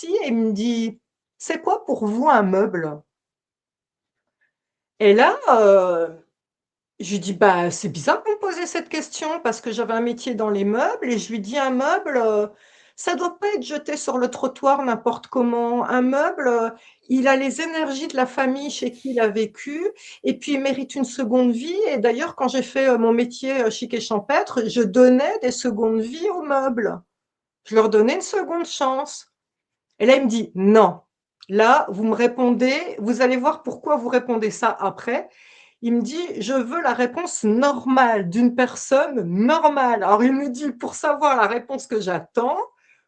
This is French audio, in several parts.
Et il me dit: «C'est quoi pour vous un meuble?» Et là, je lui dis: «Bah, c'est bizarre que vous me posiez cette question», parce que j'avais un métier dans les meubles et je lui dis: «Un meuble, ça doit pas être jeté sur le trottoir n'importe comment. Un meuble, il a les énergies de la famille chez qui il a vécu et puis il mérite une seconde vie et d'ailleurs quand j'ai fait, mon métier, chic et champêtre, je donnais des secondes vies aux meubles. Je leur donnais une seconde chance». Et là, il me dit: «Non, là, vous me répondez vous allez voir pourquoi vous répondez ça après». Il me dit: «Je veux la réponse normale, d'une personne normale». Alors il me dit: «Pour savoir la réponse que j'attends,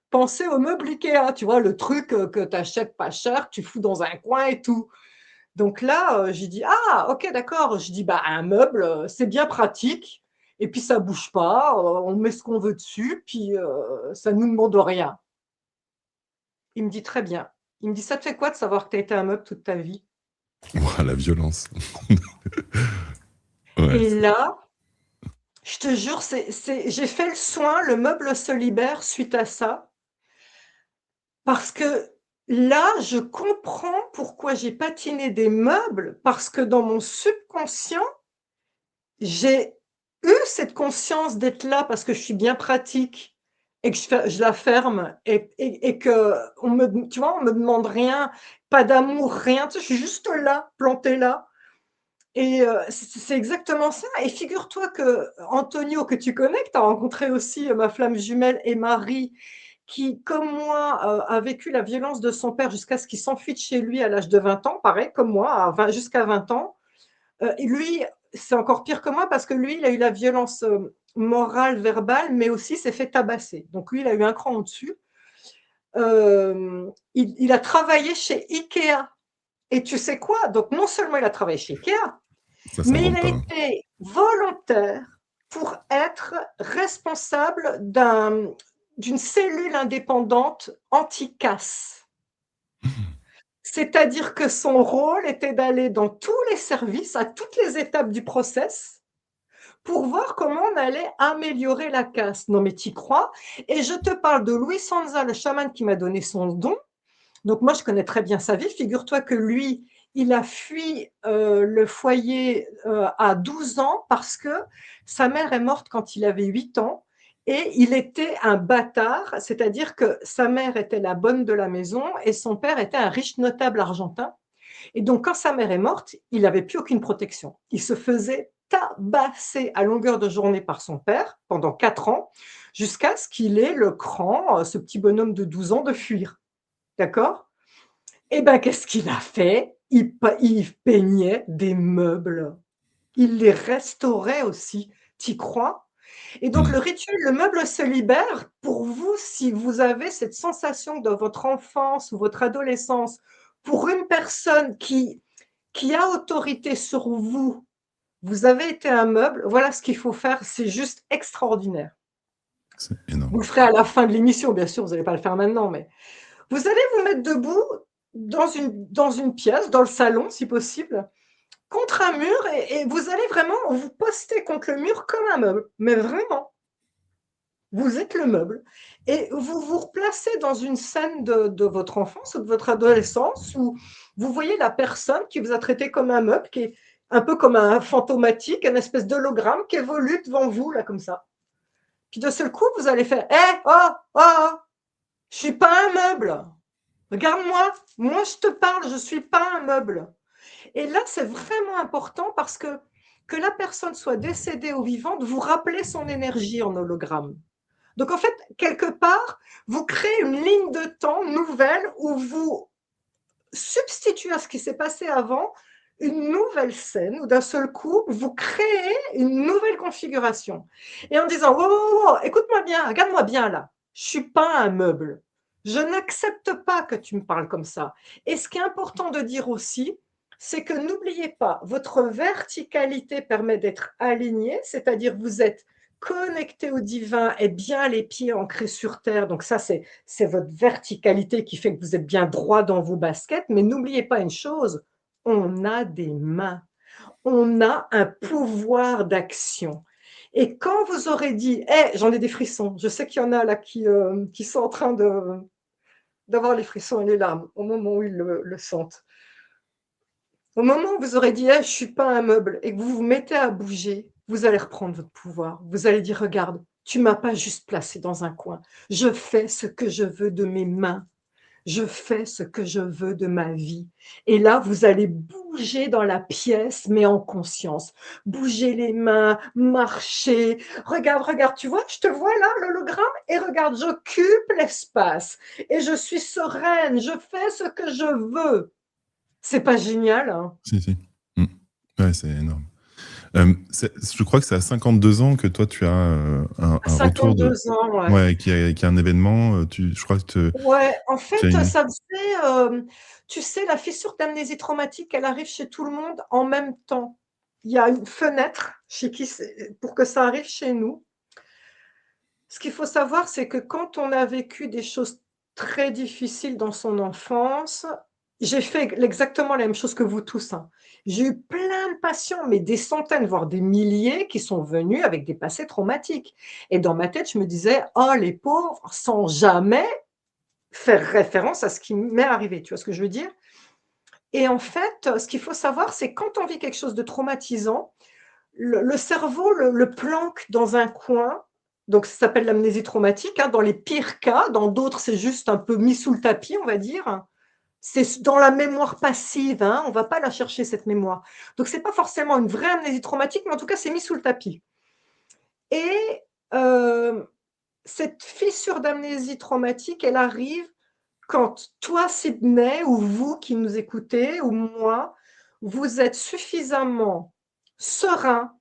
pensez au meuble IKEA», tu vois? Le truc, que tu achètes pas cher, que tu fous dans un coin et tout. Donc là, j'ai dit: «Ah OK, d'accord». Je dis: «Bah, un meuble, c'est bien pratique et puis ça bouge pas, on met ce qu'on veut dessus, puis, ça nous demande rien». Il me dit: «Très bien». Il me dit: «Ça te fait quoi de savoir que tu as été un meuble toute ta vie?» Ouah, la violence. Ouais, Et là, je te jure, c'est j'ai fait le soin, le meuble se libère suite à ça, parce que là, je comprends pourquoi j'ai patiné des meubles, parce que dans mon subconscient, j'ai eu cette conscience d'être là parce que je suis bien pratique et que je la ferme et qu'on me tu vois, on me demande rien, pas d'amour, rien, tu sais? Je suis juste là, plantée là. Et c'est exactement ça et figure-toi que Antonio que tu connais, que tu as rencontré aussi, ma flamme jumelle et mari, qui comme moi, a vécu la violence de son père jusqu'à ce qu'il s'enfuit de chez lui à l'âge de 20 ans, pareil comme moi, à 20 jusqu'à 20 ans. Et lui, c'est encore pire que moi parce que lui, il a eu la violence, morale, verbale, mais aussi s'est fait tabasser. Donc lui, il a eu un cran au-dessus. Il a travaillé chez IKEA et tu sais quoi? Donc non seulement il a travaillé chez IKEA, ça mais il s'invente a pas. été volontaire pour être responsable d'une cellule indépendante anti-casse. C'est-à-dire que son rôle était d'aller dans tous les services, à toutes les étapes du process, pour voir comment on allait améliorer la casse. Non mais tu crois? Et je te parle de Louis Sanza, le chaman qui m'a donné son don. Donc moi, je connais très bien sa vie. Figure-toi que lui, il a fui le foyer à 12 ans parce que sa mère est morte quand il avait 8 ans et il était un bâtard, c'est-à-dire que sa mère était la bonne de la maison et son père était un riche notable argentin. Et donc, quand sa mère est morte, il n'avait plus aucune protection. Il se faisait tabasser à longueur de journée par son père pendant 4 ans jusqu'à ce qu'il ait le cran, ce petit bonhomme de 12 ans, de fuir. D'accord? Eh ben, qu'est-ce qu'il a fait? Il peignait des meubles. Il les restaurait aussi. Tu crois? Et donc Mmh. le rituel, le meuble se libère, pour vous, si vous avez cette sensation dans votre enfance ou votre adolescence, pour une personne qui a autorité sur vous, vous avez été un meuble, voilà ce qu'il faut faire, c'est juste extraordinaire. C'est Vous énorme. le ferez à la fin de l'émission, bien sûr, vous n'allez pas le faire maintenant, mais vous allez vous mettre debout dans une pièce, dans le salon si possible, contre un mur et vous allez vraiment vous poster contre le mur comme un meuble, mais vraiment. Vous êtes le meuble et vous vous replacez dans une scène de votre enfance ou de votre adolescence où vous voyez la personne qui vous a traité comme un meuble, qui est un peu comme un fantomatique, un espèce d'hologramme qui évolue devant vous là comme ça. Puis de seul coup, vous allez faire: «Eh, oh, oh, oh, je suis pas un meuble. Regarde-moi, moi je te parle, je suis pas un meuble». Et là, c'est vraiment important parce que la personne soit décédée ou vivante, vous rappelez son énergie en hologramme. Donc en fait, quelque part, vous créez une ligne de temps nouvelle où vous substituez à ce qui s'est passé avant une nouvelle scène où d'un seul coup, vous créez une nouvelle configuration. Et en disant: «Wow, wow, wow, écoute-moi bien, regarde-moi bien là, je suis pas un meuble. Je n'accepte pas que tu me parles comme ça». Et ce qui est important de dire aussi, c'est que n'oubliez pas, votre verticalité permet d'être aligné, c'est-à-dire vous êtes connecté au divin et bien les pieds ancrés sur terre. Donc ça, c'est votre verticalité qui fait que vous êtes bien droit dans vos baskets. Mais n'oubliez pas une chose, on a des mains, on a un pouvoir d'action. Et quand vous aurez dit, j'en ai des frissons, je sais qu'il y en a là qui sont en train d'avoir les frissons et les larmes au moment où ils le sentent. Au moment où vous aurez dit: «Eh, je suis pas un meuble» et que vous vous mettez à bouger, vous allez reprendre votre pouvoir. Vous allez dire: «Regarde, tu m'as pas juste placé dans un coin. Je fais ce que je veux de mes mains. Je fais ce que je veux de ma vie» et là, vous allez bouger dans la pièce, mais en conscience. Bouger les mains, marcher. Regarde, regarde, tu vois? Je te vois là, l'hologramme et regarde, j'occupe l'espace et je suis sereine, je fais ce que je veux. C'est pas génial, hein? Si, si. Mmh. Ouais, c'est énorme. Je crois que c'est à 52 ans que toi, tu as, À un retour de 52 ans, ouais. ouais, qu'il y a un événement, je crois que Ouais, en tu as fait, une ça faisait, tu sais, la fissure d'amnésie traumatique, elle arrive chez tout le monde en même temps. Il y a une fenêtre chez qui c'est pour que ça arrive chez nous. Ce qu'il faut savoir, c'est que quand on a vécu des choses très difficiles dans son enfance, j'ai fait exactement la même chose que vous tous, hein. J'ai eu plein de patients, mais des centaines, voire des milliers qui sont venus avec des passés traumatiques et dans ma tête, je me disais: «Oh les pauvres», sans jamais faire référence à ce qui m'est arrivé, tu vois ce que je veux dire? Et en fait, ce qu'il faut savoir, c'est quand on vit quelque chose de traumatisant, le cerveau le planque dans un coin, donc ça s'appelle l'amnésie traumatique, hein, dans les pires cas, dans d'autres, c'est juste un peu mis sous le tapis, on va dire. C'est dans la mémoire passive, hein, on ne va pas la chercher cette mémoire. Donc c'est pas forcément une vraie amnésie traumatique, mais en tout cas, c'est mis sous le tapis et hem, cette fissure d'amnésie traumatique, elle arrive quand toi, Sydney, ou vous qui nous écoutez, ou moi, vous êtes suffisamment serein,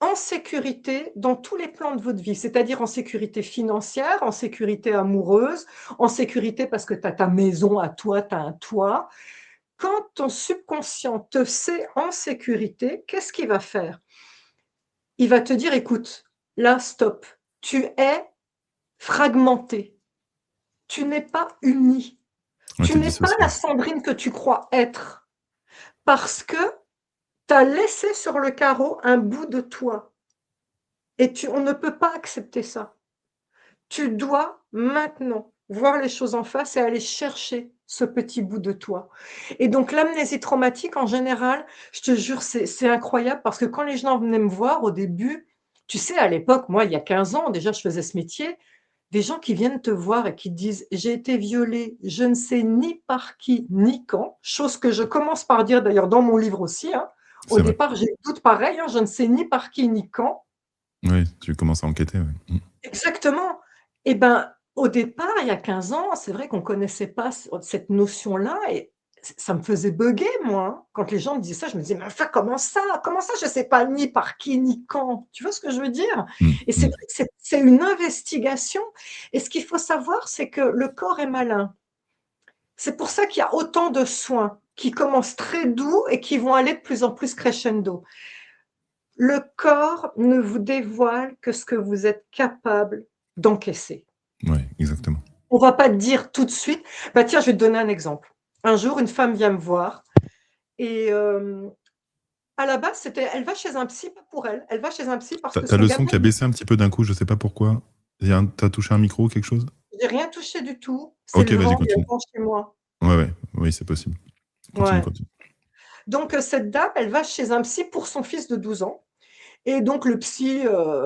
en sécurité dans tous les plans de votre vie, c'est-à-dire en sécurité financière, en sécurité amoureuse, en sécurité parce que tu as ta maison à toi, tu as un toit. Quand ton subconscient te sait en sécurité, qu'est-ce qu'il va faire? Il va te dire: «Écoute, là, stop, tu es fragmenté, tu n'es pas uni, ouais, tu tu n'es pas dissocié. la Sandrine que tu crois être, parce que tu as laissé sur le carreau un bout de toi et on ne peut pas accepter ça. Tu dois maintenant voir les choses en face et aller chercher ce petit bout de toi. Et donc l'amnésie traumatique en général, je te jure, c'est incroyable parce que quand les gens venaient me voir au début, tu sais, à l'époque, moi, il y a 15 ans, déjà, je faisais ce métier, des gens qui viennent te voir et qui te disent: «J'ai été violée, je ne sais ni par qui, ni quand», chose que je commence par dire d'ailleurs dans mon livre aussi, hein. Au C'est vrai. départ, j'ai eu doute pareil, hein, je ne sais ni par qui, ni quand. Oui, tu commences à enquêter, ouais. Mmh. Exactement. Et ben, au départ, il y a 15 ans, c'est vrai qu'on connaissait pas cette notion-là et ça me faisait bugger moi, hein. Quand les gens me disaient ça, je me disais: «Mais enfin, comment ça? Comment ça, je sais pas ni par qui, ni quand?» Tu vois ce que je veux dire? Mmh, Et c'est mmh. vrai que c'est une investigation et ce qu'il faut savoir, c'est que le corps est malin. C'est pour ça qu'il y a autant de soins qui commencent très doux et qui vont aller de plus en plus crescendo. Le corps ne vous dévoile que ce que vous êtes capable d'encaisser. Ouais, exactement. On va pas te dire tout de suite bah, tiens, je vais te donner un exemple. Un jour, une femme vient me voir et à la base, elle va chez un psy, pas pour elle. Elle va chez un psy parce Tu que as son le son gamin qui a baissé un petit peu d'un coup, je sais pas pourquoi. Tu as touché un micro ou quelque chose? j'ai rien touché du tout, c'est OK, le vas-y, vent, il y a le continue. vent chez moi. Ouais, ouais, oui, c'est possible. Continue, Ouais. continue. Donc cette dame, elle va chez un psy pour son fils de 12 ans et donc le psy,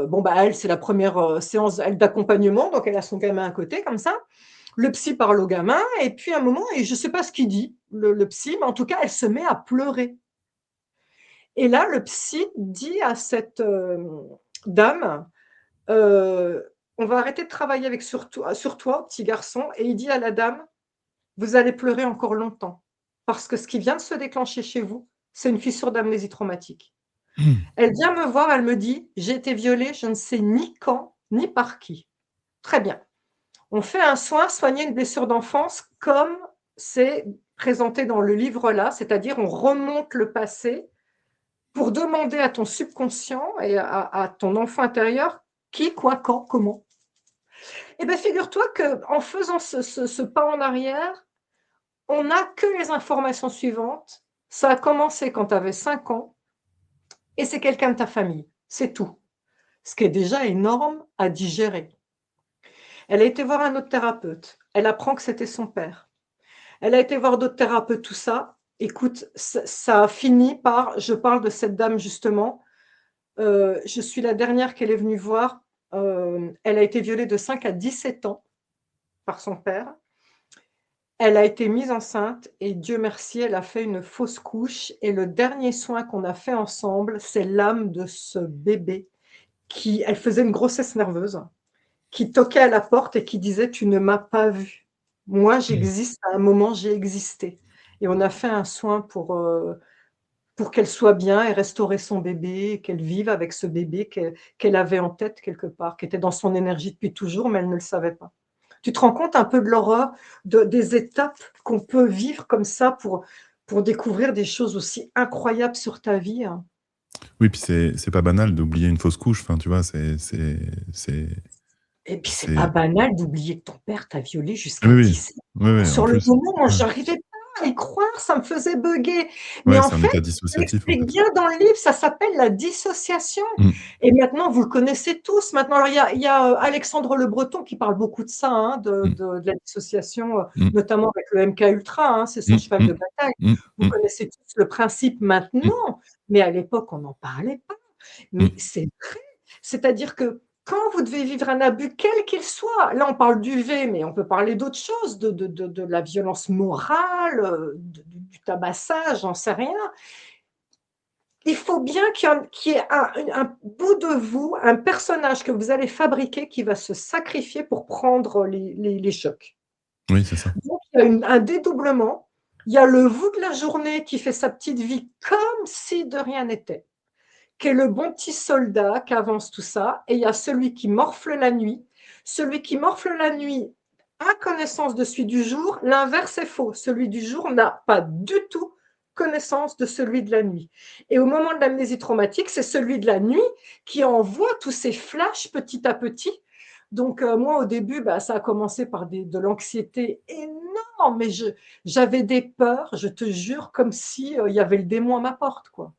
bon, bah, elle, c'est la première re séance, elle, d'accompagnement, donc elle a son gamin à côté comme ça. Le psy parle au gamin et puis à un moment et je sais pas ce qu'il dit, le psy, mais en tout cas, elle se met à pleurer et là, le psy dit à cette, dame, «On va arrêter de travailler avec sur toi, petit garçon» et il dit à la dame: «Vous allez pleurer encore longtemps parce que ce qui vient de se déclencher chez vous, c'est une fissure d'amnésie traumatique». Elle vient me voir, elle me dit: «J'ai été violée, je ne sais ni quand, ni par qui». Très bien. On fait un soin, soigner une blessure d'enfance comme c'est présenté dans le livre là, c'est-à-dire on remonte le passé pour demander à ton subconscient et à ton enfant intérieur qui, quoi, quand, comment. Et bien figure-toi qu'en faisant ce pas en arrière, on n'a que les informations suivantes. Ça a commencé quand tu avais 5 ans et c'est quelqu'un de ta famille, c'est tout. Ce qui est déjà énorme à digérer. Elle a été voir un autre thérapeute. Elle apprend que c'était son père. Elle a été voir d'autres thérapeutes, tout ça. Écoute, ça a fini par je parle de cette dame justement, je suis la dernière qu'elle est venue voir, elle a été violée de 5 à 17 ans par son père. Elle a été mise enceinte et Dieu merci, elle a fait une fausse couche et le dernier soin qu'on a fait ensemble, c'est l'âme de ce bébé qui elle faisait une grossesse nerveuse, qui toquait à la porte et qui disait: «Tu ne m'as pas vue. Moi, Mmh. j'existe, à un moment, j'ai existé» et on a fait un soin pour qu'elle soit bien et restaurer son bébé, qu'elle vive avec ce bébé qu'elle avait en tête quelque part, qui était dans son énergie depuis toujours, mais elle ne le savait pas. Tu te rends compte un peu de l'horreur des étapes qu'on peut vivre comme ça pour découvrir des choses aussi incroyables sur ta vie, hein. Oui, puis c'est pas banal d'oublier une fausse couche. Enfin, tu vois, Et puis c'est pas c'est banal d'oublier que ton père t'a violée jusqu'à oui, oui. 17 Oui, ans. oui, en Sur le plus. moment, moi, Ouais. j'arrivais pas à y croire, ça me faisait bugger. Mais Ouais, en c'est un fait, état je dissociatif, en l'explique fait. bien dans le livre, ça s'appelle la dissociation. Mmh. Et maintenant, vous le connaissez tous. Maintenant, alors il y a Alexandre Le Breton qui parle beaucoup de ça, hein, Mmh. de la dissociation, Mmh. notamment avec le MK Ultra, hein, c'est son Mmh. cheval de Mmh. bataille. Mmh. Vous Mmh. connaissez tous le principe Mmh. maintenant, mais à l'époque, on n'en parlait pas. Mmh. Mais c'est vrai. C'est-à-dire que quand vous devez vivre un abus, quel qu'il soit, là on parle du V, mais on peut parler d'autres choses, de la violence morale, du tabassage, j'en sais rien. Il faut bien qu'il y ait un bout de vous, un personnage que vous allez fabriquer qui va se sacrifier pour prendre les chocs. Oui, c'est ça. Donc il y a un dédoublement, il y a le vous de la journée qui fait sa petite vie comme si de rien n'était, qui est le bon petit soldat qui avance tout ça, et il y a celui qui morfle la nuit. Celui qui morfle la nuit a connaissance de celui du jour, l'inverse est faux. Celui du jour n'a pas du tout connaissance de celui de la nuit. Et au moment de l'amnésie traumatique, c'est celui de la nuit qui envoie tous ces flashs petit à petit. Donc moi au début, bah, ça a commencé par de l'anxiété énorme, mais j'avais des peurs, je te jure, comme si il y avait le démon à ma porte, quoi.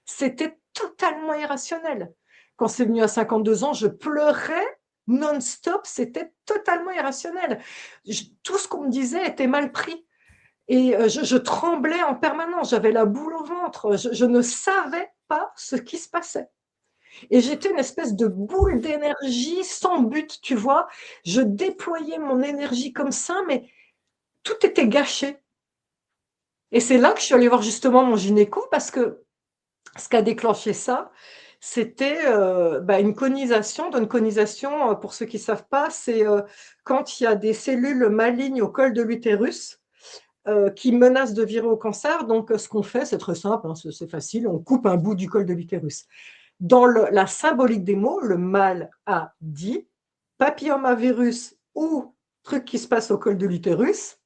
C'était totalement irrationnel. Quand c'est venu à 52 ans, je pleurais non-stop, c'était totalement irrationnel. Tout ce qu'on me disait était mal pris et je tremblais en permanence, j'avais la boule au ventre, je ne savais pas ce qui se passait et j'étais une espèce de boule d'énergie sans but, tu vois? Je déployais mon énergie comme ça, mais tout était gâché et c'est là que je suis allée voir justement mon gynéco parce que ce qui a déclenché ça, c'était, bah, une conisation. Donc conisation, pour ceux qui ne savent pas, c'est, quand il y a des cellules malignes au col de l'utérus, qui menacent de virer au cancer. Donc ce qu'on fait, c'est très simple, hein, c'est facile, on coupe un bout du col de l'utérus. Dans la symbolique des mots, le mal a dit: «Papillomavirus» ou truc qui se passe au col de l'utérus,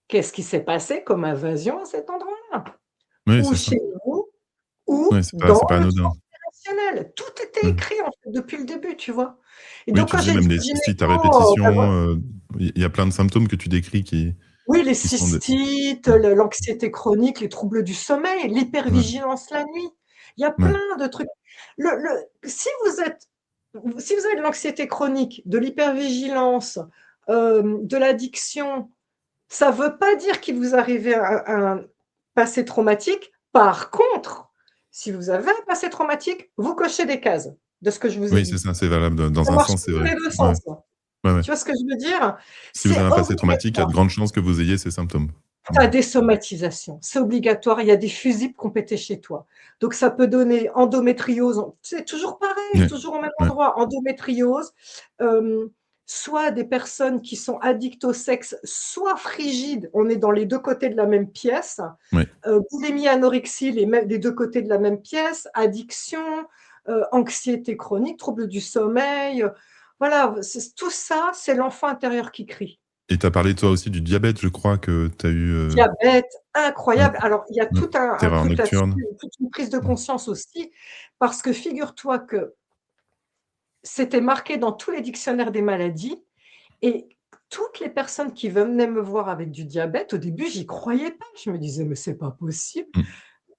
qu'est-ce qui s'est passé comme invasion à cet endroit-là? Oui, Ou c'est ça. chez nous ou Ouais, dans c'est pas le anodin. transgénérationnel. Tout était Mmh. écrit, en fait, depuis le début, tu vois? Et Oui, donc tu quand disais j'ai dit même les au cystites à gynéco, bah, voilà, répétition, il y a plein de symptômes que tu décris oui, les qui sont des cystites, mmh. l'anxiété chronique, les troubles du sommeil, Ouais, l'hypervigilance la nuit. Il y a ouais. plein de trucs. Si si vous avez de l'anxiété chronique, de l'hypervigilance, de l'addiction, ça ne veut pas dire qu'il vous arrivait un passé traumatique. Par contre, si vous avez un passé traumatique, vous cochez des cases, de ce que je vous ai Oui, c'est dit. ça, c'est valable dans Ça un marche sens, c'est pas dans vrai. les 2 Ouais, sens, hein. ouais, ouais. Tu vois ce que je veux dire? Si vous C'est avez un passé traumatique, il y a obligatoire. de grandes chances que vous ayez ces symptômes. Tu as Mmh. des somatisations, c'est obligatoire, il y a des fusibles qui ont pété chez toi. Donc ça peut donner endométriose, c'est toujours pareil, Ouais, toujours au même ouais, endroit, endométriose, soit des personnes qui sont addictes au sexe, soit frigides, on est dans les 2 côtés de la même pièce, ouais. boulimie, anorexie, les 2 côtés de la même pièce, addiction, anxiété chronique, troubles du sommeil, voilà, c'est tout ça, c'est l'enfant intérieur qui crie. Et tu as parlé toi aussi du diabète, je crois que tu as eu, Diabète, ouais, incroyable. Alors, il y a ouais. tout un Terreur truc là-dessus, nocturne. toute une prise de Mmh. conscience aussi, parce que figure-toi que c'était marqué dans tous les dictionnaires des maladies et toutes les personnes qui venaient me voir avec du diabète, au début, j'y croyais pas. Je me disais: «Mais c'est pas possible». Mmh.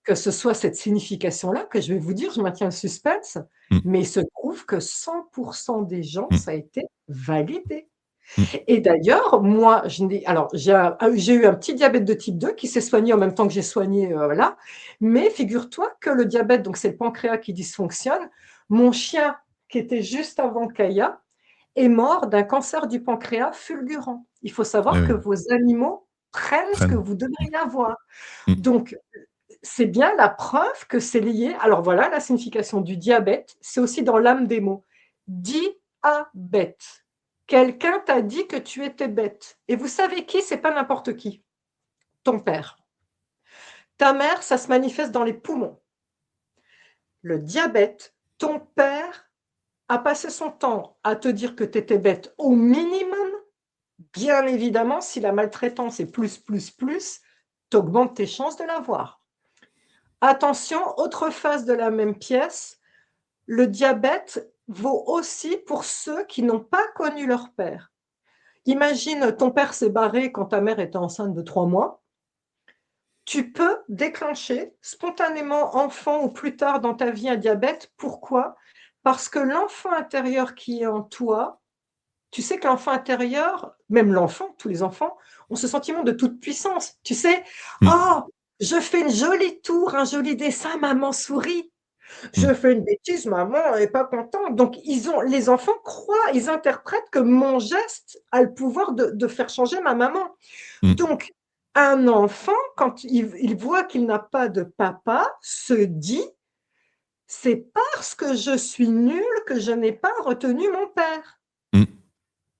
que ce soit cette signification-là que je vais vous dire, je maintiens le suspense, Mmh. mais il se trouve que 100 des gens, Mmh. ça a été validé. Mmh. Et d'ailleurs, moi, je n'ai alors j'ai eu un petit diabète de type 2 qui s'est soigné en même temps que j'ai soigné, voilà. Mais figure-toi que le diabète, donc c'est le pancréas qui dysfonctionne. Mon chien, qui était juste avant Kaya, est mort d'un cancer du pancréas fulgurant. Il faut Eh savoir que oui, vos animaux prennent ce que prennent. vous Mmh. devriez avoir. Mmh. Donc, c'est bien la preuve que c'est lié. Alors voilà la signification du diabète, c'est aussi dans l'âme des mots. Diabète. Quelqu'un t'a dit que tu étais bête. Et vous savez qui? C'est pas n'importe qui. Ton père. Ta mère, ça se manifeste dans les poumons. Le diabète, ton père a passé son temps à te dire que tu étais bête au minimum. Bien évidemment, si la maltraitance est plus, tu augmentes tes chances de l'avoir. Attention, autre face de la même pièce, le diabète vaut aussi pour ceux qui n'ont pas connu leur père. Imagine, ton père s'est barré quand ta mère était enceinte de 3 mois. Tu peux déclencher spontanément, enfant ou plus tard dans ta vie, un diabète. Pourquoi? Parce que l'enfant intérieur qui est en toi, tu sais que l'enfant intérieur, même l'enfant, tous les enfants, ont ce sentiment de toute puissance. Tu sais, Mmh. oh, je fais une jolie tour, un joli dessin, maman sourit. Mmh. Je fais une bêtise, maman n'est pas contente. Donc, les enfants croient, ils interprètent que mon geste a le pouvoir de faire changer ma maman. Mmh. Donc, un enfant, quand il voit qu'il n'a pas de papa, se dit, c'est parce que je suis nul que je n'ai pas retenu mon père. Mmh.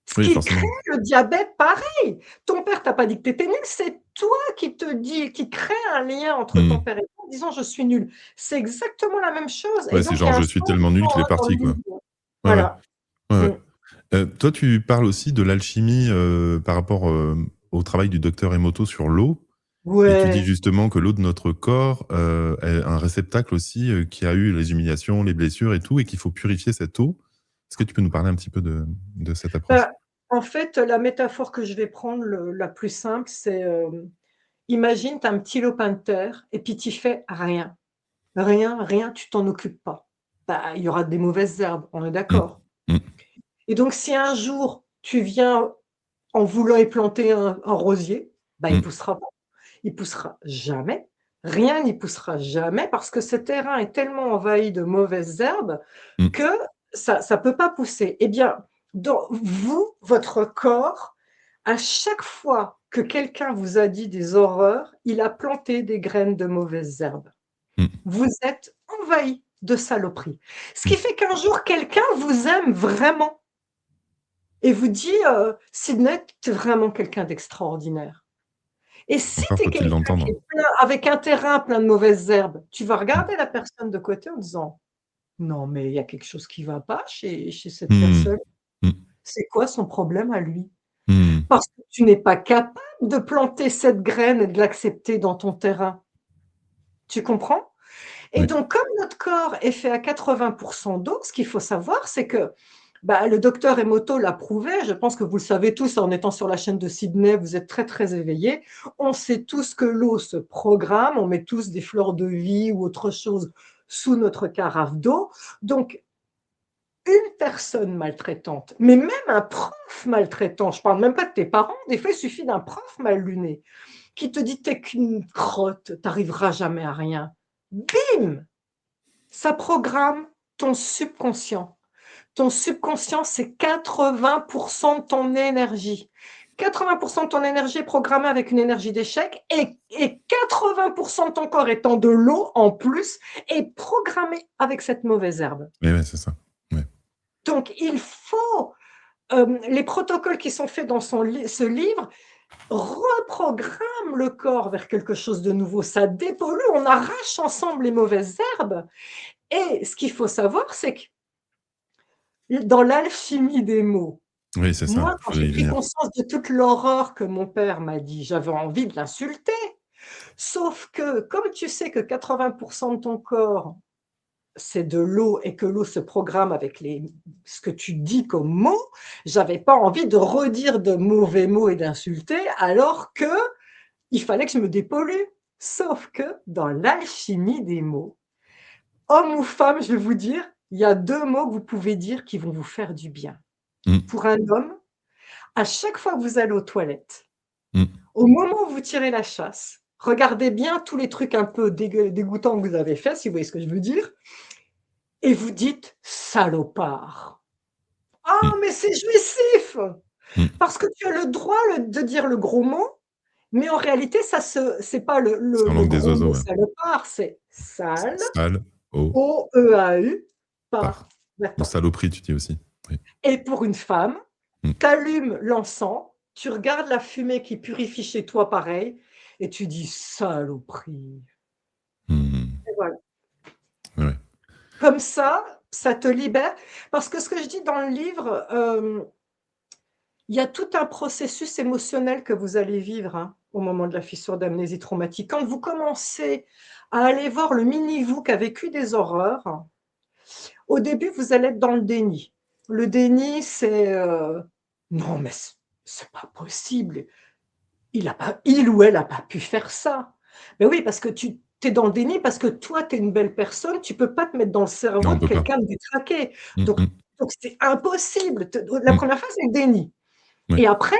Ce Oui, qui crée forcément. le diabète, pareil. Ton père t'a pas dit que tu étais nul, c'est toi qui te dis, qui crée un lien entre ton Mmh. père et toi en disant: «Je suis nul». C'est exactement la même chose et Ouais, c'est donc il y genre: a un «Je suis tellement nul qu'il est changement, hein, dans le parti», quoi. milieu. Ouais, ouais. Voilà. Ouais, ouais. Mmh. Toi, tu parles aussi de l'alchimie, par rapport, au travail du docteur Emoto sur l'eau et tu dis Ouais. justement que l'eau de notre corps, est un réceptacle aussi, qui a eu les humiliations, les blessures et tout et qu'il faut purifier cette eau. Est-ce que tu peux nous parler un petit peu de cette approche? Bah, en fait, la métaphore que je vais prendre, la plus simple, c'est, imagine, tu as un petit lopin de terre et puis tu fais rien. Rien, rien, tu t'en occupes pas. Bah, il y aura des mauvaises herbes, on est Mmh. d'accord? Mmh. Et donc si un jour tu viens en voulant y planter un rosier, bah, il Mmh. poussera pas. Il poussera jamais. Rien n'y poussera jamais parce que ce terrain est tellement envahi de mauvaises herbes Mmh. que ça peut pas pousser. Eh bien, dans vous, votre corps, à chaque fois que quelqu'un vous a dit des horreurs, il a planté des graines de mauvaises herbes. Mmh. Vous êtes envahi de saloperies. Ce Mmh. qui fait qu'un jour, quelqu'un vous aime vraiment et vous dit, «Sydney, tu es vraiment quelqu'un d'extraordinaire». Et si Encore tu es faut-il quelqu'un qui l'entendre. est plein avec un terrain plein de mauvaises herbes, tu vas Mmh. regarder la personne de côté en disant: «Non, mais il y a quelque chose qui va pas chez cette Mmh. personne. Mmh. C'est quoi son problème à lui?» Mmh. Parce que tu n'es pas capable de planter cette graine et de l'accepter dans ton terrain. Tu comprends? Et Oui. donc comme notre corps est fait à 80 d'eau, ce qu'il faut savoir, c'est que, bah, le docteur Emoto l'a prouvé, je pense que vous le savez tous en étant sur la chaîne de Sydney, vous êtes très, très éveillés. On sait tous que l'eau se programme, on met tous des fleurs de vie ou autre chose sous notre carafe d'eau. Donc une personne maltraitante, mais même un prof maltraitant, je ne parle même pas de tes parents, des fois il suffit d'un prof mal luné qui te dit: «Tu es qu'une crotte, tu arriveras jamais à rien». Bim! Ça programme ton subconscient. Ton subconscient, c'est 80 de ton énergie. 80 de ton énergie est programmée avec une énergie d'échec et 80 de ton corps étant de l'eau en plus est programmé avec cette mauvaise herbe. Et ouais, c'est ça. Ouais. Donc il faut, les protocoles qui sont faits dans ce livre reprogramment le corps vers quelque chose de nouveau. Ça dépollue, on arrache ensemble les mauvaises herbes et ce qu'il faut savoir, c'est que dans l'alchimie des mots, Oui, c'est ça, moi, quand je voulais j'ai y pris venir. conscience de toute l'horreur que mon père m'a dit, j'avais envie de l'insulter. Sauf que, comme tu sais que 80 de ton corps, c'est de l'eau et que l'eau se programme avec ce que tu dis comme mots, j'avais pas envie de redire de mauvais mots et d'insulter alors que il fallait que je me dépollue. Sauf que dans l'alchimie des mots, homme ou femme, je vais vous dire, il y a 2 mots que vous pouvez dire qui vont vous faire du bien. Mmh. Pour un homme, à chaque fois que vous allez aux toilettes, Mmh. au moment où vous tirez la chasse, regardez bien tous les trucs un peu dégoûtants que vous avez faits, si vous voyez ce que je veux dire, et vous dites: «Salopard». Ah, Mmh. mais c'est jouissif! Mmh. Parce que tu as le droit de dire le gros mot, mais en réalité, c'est pas C'est en le langue des gros oiseaux, mot ouais. salopard, c'est sale, Sale, au, O-E-A-U, par. par. Ou D'accord. saloperie, tu dis aussi. Oui. Et pour une femme, Mmh. tu allumes l'encens, tu regardes la fumée qui purifie chez toi pareil et tu dis: «Saloperie». Mmh. Et voilà. Ouais. Comme ça te libère parce que ce que je dis dans le livre, il y a tout un processus émotionnel que vous allez vivre, hein, au moment de la fissure d'amnésie traumatique. Quand vous commencez à aller voir le mini vous qui a vécu des horreurs, au début, vous allez être dans le déni. Le déni, c'est, «Non mais c'est pas possible, il ou elle a pas pu faire ça». Mais oui, parce que tu es dans le déni, parce que toi, tu es une belle personne, tu peux pas te mettre dans le Non, cerveau on de peut pas. quelqu'un de détraqué. Mmh Donc mh. donc c'est impossible. La Mmh. première phase, c'est le déni. Ouais. Et après,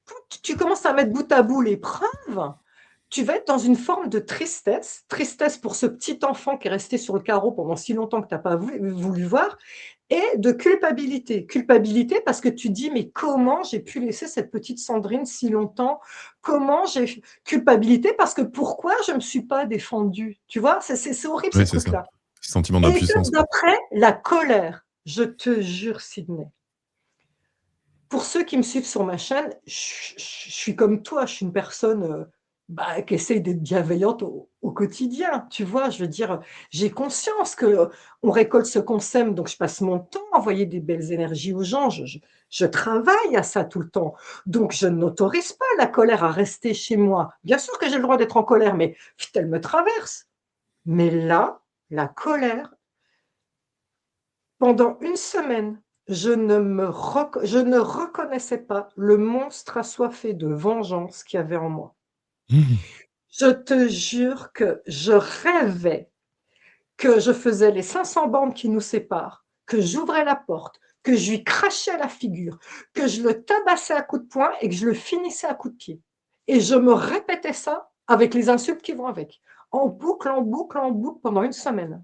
quand tu commences à mettre bout à bout les preuves, tu vas être dans une forme de tristesse, tristesse pour ce petit enfant qui est resté sur le carreau pendant si longtemps que tu as pas voulu voir et de culpabilité. Culpabilité parce que tu dis: «Mais comment j'ai pu laisser cette petite Sandrine si longtemps? Comment j'ai» culpabilité parce que pourquoi je me suis pas défendue? Tu vois? C'est horrible ces Oui, c'est ça. trucs-là. Sentiment Et étape d'impuissance, quoi. d'après, la colère. Je te jure, Sydney, pour ceux qui me suivent sur ma chaîne, je suis comme toi, je suis une personne, bah, qui essaye d'être bienveillante au quotidien, tu vois? Je veux dire, j'ai conscience qu'on récolte ce qu'on sème, donc je passe mon temps à envoyer des belles énergies aux gens. Je travaille à ça tout le temps, donc je n'autorise pas la colère à rester chez moi. Bien sûr que j'ai le droit d'être en colère, mais vite elle me traverse. Mais là, la colère, pendant une semaine, je ne reconnaissais pas le monstre assoiffé de vengeance qu'il y avait en moi. Mmh. Je te jure que je rêvais que je faisais les 500 bornes qui nous séparent, que j'ouvrais la porte, que je lui crachais à la figure, que je le tabassais à coups de poing et que je le finissais à coups de pied. Et je me répétais ça avec les insultes qui vont avec, en boucle, en boucle, en boucle pendant une semaine.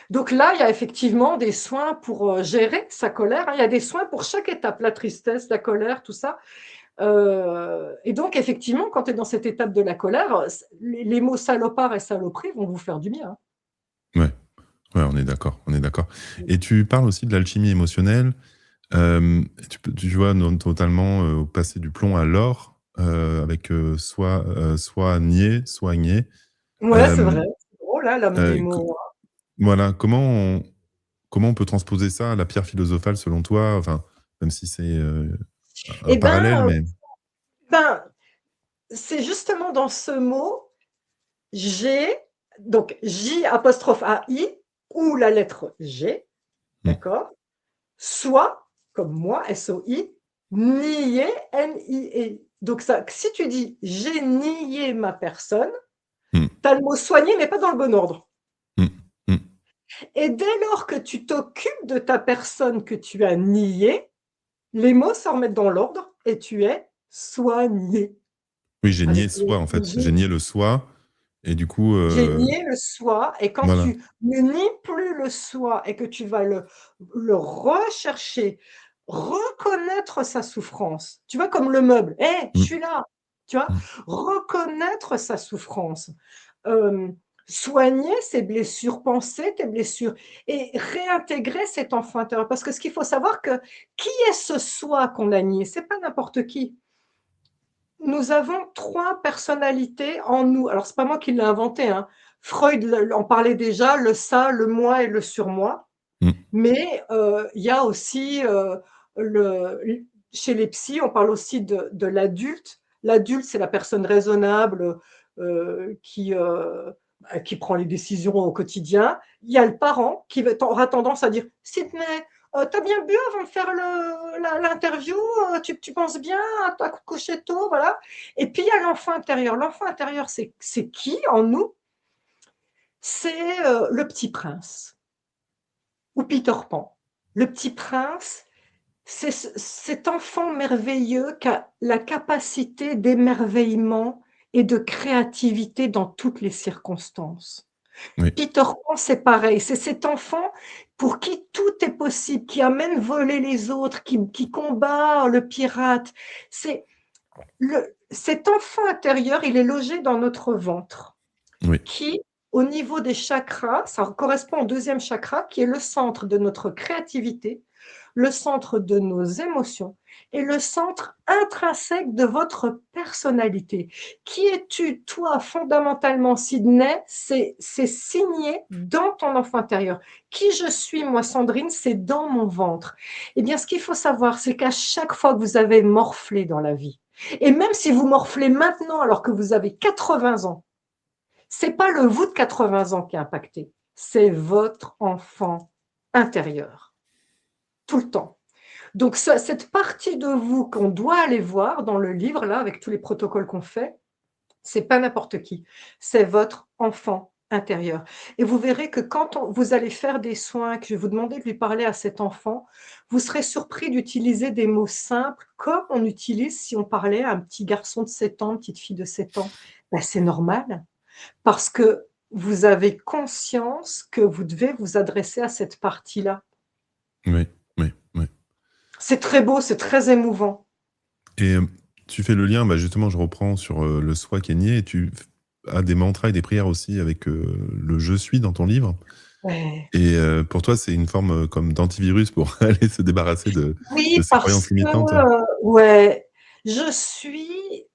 Donc là, il y a effectivement des soins pour, gérer sa colère, hein. Il y a des soins pour chaque étape, la tristesse, la colère, tout ça. Et donc effectivement, quand tu es dans cette étape de la colère, les mots salopard et saloperie vont vous faire du bien, hein. Ouais. Ouais, on est d'accord, on est d'accord. Et tu parles aussi de l'alchimie émotionnelle. Tu vois totalement, passer du plomb à l'or, avec, soit nier, soit nier. Ouais, c'est vrai, Hem, c'est drôle, hein, l'homme des co mots, voilà, comment on peut transposer ça à la pierre philosophale selon toi? Enfin, même si c'est, un et parallèle, mais ben, c'est justement dans ce mot, G, donc J apostrophe AI ou la lettre G, mmh, d'accord? Soit, comme moi, SOI, nier, NIE. Donc ça, si tu dis: «J'ai nié ma personne», mmh, tu as le mot soigner, mais pas dans le bon ordre. mmh, mmh. Et dès lors que tu t'occupes de ta personne que tu as niée, les mots se remettent dans l'ordre et tu es soigné Oui, j'ai nié avec soi, en le fait. G. J'ai nié le soi et du coup, J'ai nié le soi et quand voilà. tu ne nies plus le soi et que tu vas le rechercher, reconnaître sa souffrance, tu vois? Comme le meuble: «Hé, je Mmh, suis là!» tu vois? mmh. Reconnaître sa souffrance, soigner ses blessures, penser tes blessures et réintégrer cet enfant intérieur. Parce que ce qu'il faut savoir que qui est ce soi qu'on a nié? C'est pas n'importe qui. Nous avons 3 personnalités en nous. Alors, c'est pas moi qui l'ai inventé, hein. Freud en parlait déjà, le ça, le moi et le surmoi. Mmh. Mais, il y a aussi, le chez les psys, on parle aussi de l'adulte. L'adulte, c'est la personne raisonnable, qui prend les décisions au quotidien. Il y a le parent qui aura tendance à dire: «Sydney, t'as bien bu avant de faire l'interview, tu penses bien, t'as couché tôt, voilà. Et puis il y a l'enfant intérieur. L'enfant intérieur, c'est qui en nous? C'est le petit prince ou Peter Pan. Le petit prince, c'est cet enfant merveilleux qui a la capacité d'émerveillement et de créativité dans toutes les circonstances. Oui, Peter Pan, c'est pareil, c'est cet enfant pour qui tout est possible, qui amène voler les autres, qui combat le pirate. C'est cet enfant intérieur, il est logé dans notre ventre, oui, qui, au niveau des chakras, ça correspond au deuxième chakra, qui est le centre de notre créativité, le centre de nos émotions et le centre intrinsèque de votre personnalité. Qui es-tu, toi, fondamentalement, Sydney? C'est signé dans ton enfant intérieur. Qui je suis, moi, Sandrine, c'est dans mon ventre. Eh bien, ce qu'il faut savoir, c'est qu'à chaque fois que vous avez morflé dans la vie, et même si vous morflez maintenant alors que vous avez 80 ans, c'est pas le vous de 80 ans qui est impacté, c'est votre enfant intérieur, tout le temps. Donc, cette partie de vous qu'on doit aller voir dans le livre, là, avec tous les protocoles qu'on fait, c'est pas n'importe qui, c'est votre enfant intérieur. Et vous verrez que quand vous allez faire des soins, que je vais vous demander de lui parler à cet enfant, vous serez surpris d'utiliser des mots simples comme on utilise si on parlait à un petit garçon de 7 ans, une petite fille de 7 ans. Ben, c'est normal, parce que vous avez conscience que vous devez vous adresser à cette partie-là. oui, oui, oui. C'est très beau, c'est très émouvant. Et tu fais le lien, bah, justement, je reprends sur le soi qui est nié, et tu as des mantras et des prières aussi avec le je suis dans ton livre. Ouais. Et pour toi, c'est une forme comme d'antivirus pour aller se débarrasser de Oui, ces parce croyances que, limitantes. ouais, je suis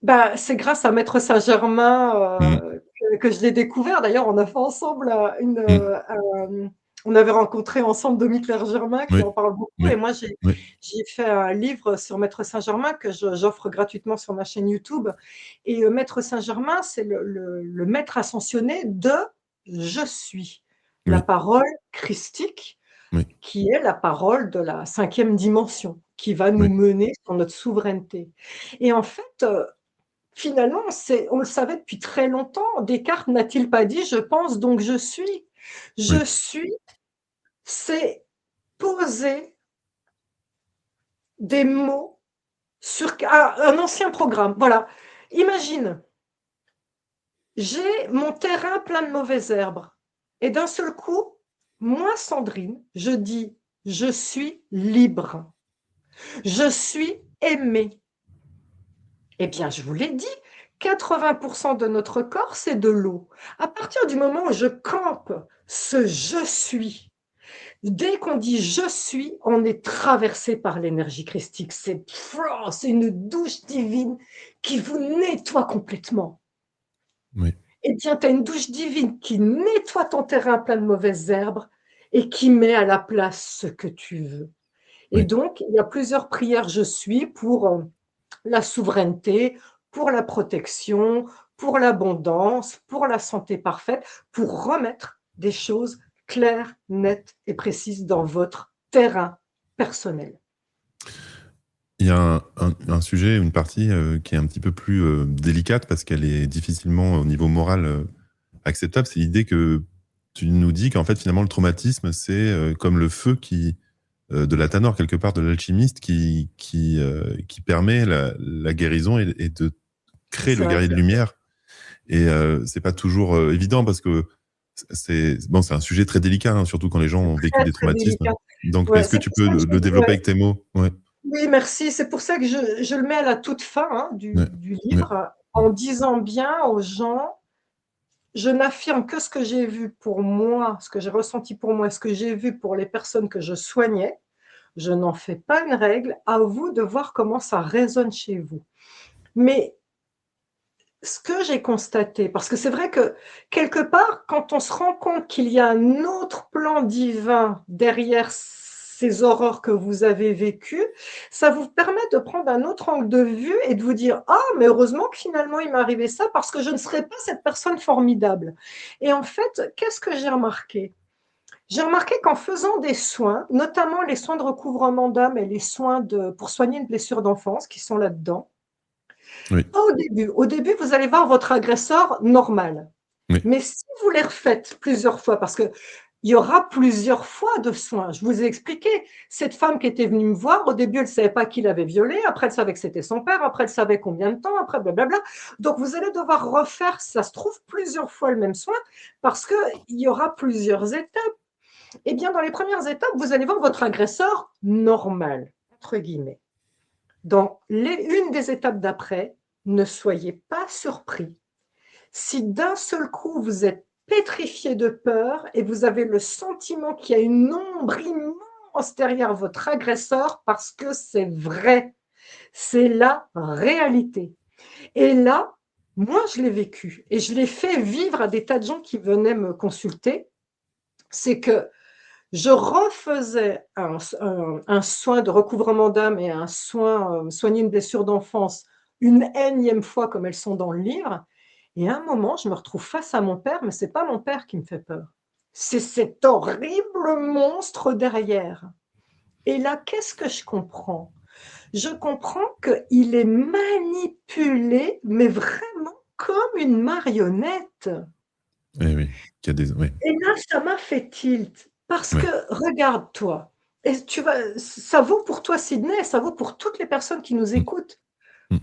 bah, c'est grâce à Maître Saint-Germain, Mmh, que je l'ai découvert. D'ailleurs, on a fait ensemble, mmh. on avait rencontré ensemble Dominique Clerc-Germain qui Oui, en parle beaucoup et oui, moi j'ai oui, j'ai fait un livre sur Maître Saint-Germain que j'offre gratuitement sur ma chaîne YouTube et Maître Saint-Germain, c'est le maître ascensionné de «Je suis», la oui, parole christique oui, qui est la parole de la 5e dimension, qui va nous oui, mener sur notre souveraineté et en fait, finalement, on le savait depuis très longtemps. Descartes n'a-t-il pas dit: «Je pense donc je suis»? oui, Je suis, c'est poser des mots sur un ancien programme. Voilà. Imagine, j'ai mon terrain plein de mauvaises herbes et d'un seul coup, moi, Sandrine, je dis: «Je suis libre, je suis aimée». Eh bien, je vous l'ai dit, 80 de notre corps, c'est de l'eau. À partir du moment où je campe ce «je suis», dès qu'on dit «je suis», on est traversé par l'énergie christique. C'est une douche divine qui vous nettoie complètement. oui, Eh bien, tu as une douche divine qui nettoie ton terrain plein de mauvaises herbes et qui met à la place ce que tu veux. Et oui. donc, il y a plusieurs prières «je suis» pour, la souveraineté, pour la protection, pour l'abondance, pour la santé parfaite, pour remettre des choses claires, nettes et précises dans votre terrain personnel. Il y a un sujet, une partie qui est un petit peu plus délicate parce qu'elle est difficilement au niveau moral acceptable. C'est l'idée que tu nous dis qu'en fait, finalement, le traumatisme, c'est comme le feu de la Tanor, quelque part, de l'alchimiste, qui permet la guérison et de créer le guerrier de Exact. lumière. Et c'est pas toujours évident parce que c'est un sujet très délicat, hein, surtout quand les gens ont vécu Très, des très traumatismes. délicat. Donc, Ouais, est-ce que c'est tu pour peux ça que le ouais. développer avec tes mots? Ouais, Oui, merci. C'est pour ça que je le mets à la toute fin, hein, ouais, du ouais, livre, en disant bien aux gens: «Je n'affirme que ce que j'ai vu pour moi, ce que j'ai ressenti pour moi, ce que j'ai vu pour les personnes que je soignais. Je n'en fais pas une règle, à vous de voir comment ça résonne chez vous». Mais ce que j'ai constaté, parce que c'est vrai que quelque part, quand on se rend compte qu'il y a un autre plan divin derrière ces horreurs que vous avez vécues, ça vous permet de prendre un autre angle de vue et de vous dire: «Ah, mais heureusement que finalement il m'est arrivé ça parce que je ne serais pas cette personne formidable» et en fait, qu'est-ce que j'ai remarqué? J'ai remarqué qu'en faisant des soins, notamment les soins de recouvrement d'âme et les soins pour soigner une blessure d'enfance qui sont là-dedans, Oui, pas au début. Au début, vous allez voir votre agresseur normal. oui, Mais si vous les refaites plusieurs fois, parce qu'il y aura plusieurs fois de soins, je vous ai expliqué, cette femme qui était venue me voir, au début, elle ne savait pas qui l'avait violée, après, elle savait que c'était son père, après, elle savait combien de temps, après, blablabla. Donc, vous allez devoir refaire, ça se trouve, plusieurs fois le même soin, parce qu'il y aura plusieurs étapes. Eh bien, dans les premières étapes, vous allez voir votre agresseur normal, entre guillemets. Dans une des étapes d'après, ne soyez pas surpris si d'un seul coup vous êtes pétrifié de peur et vous avez le sentiment qu'il y a une ombre immense derrière votre agresseur parce que c'est vrai, c'est la réalité. Et là, moi, je l'ai vécu et je l'ai fait vivre à des tas de gens qui venaient me consulter. C'est que je refaisais un soin de recouvrement d'âme et un soin, soigner une blessure d'enfance une énième fois comme elles sont dans le livre et à un moment, je me retrouve face à mon père, mais c'est pas mon père qui me fait peur. C'est cet horrible monstre derrière et là, qu'est-ce que je comprends? Je comprends qu'il est manipulé, mais vraiment comme une marionnette. oui, oui. Qu'il y a des... Oui, Et là, ça m'a fait tilt parce que oui. regarde-toi et tu vas ça vaut pour toi Sydney, ça vaut pour toutes les personnes qui nous Mm, écoutent. mm.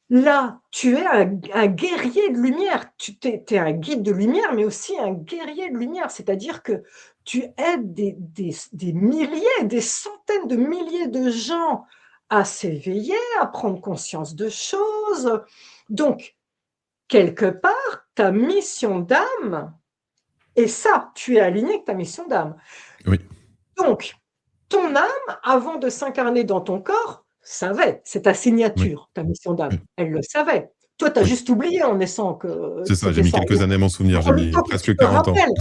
Là, tu es un guerrier de lumière, tu es un guide de lumière, mais aussi un guerrier de lumière. C'est-à-dire que tu aides des milliers, des centaines de milliers de gens à s'éveiller, à prendre conscience de choses. Donc, quelque part, ta mission d'âme et ça, tu es aligné avec ta mission d'âme. Oui, Donc, ton âme, avant de s'incarner dans ton corps, savait, c'est ta oui, signature, ta mission d'âme. oui, Elle le savait. Toi, tu as oui. juste oublié en naissant que C'est ça, j'ai c'était mis ça. quelques années à m'en souvenir, j'ai Le mis temps que tu presque te 40 ans. rappelles.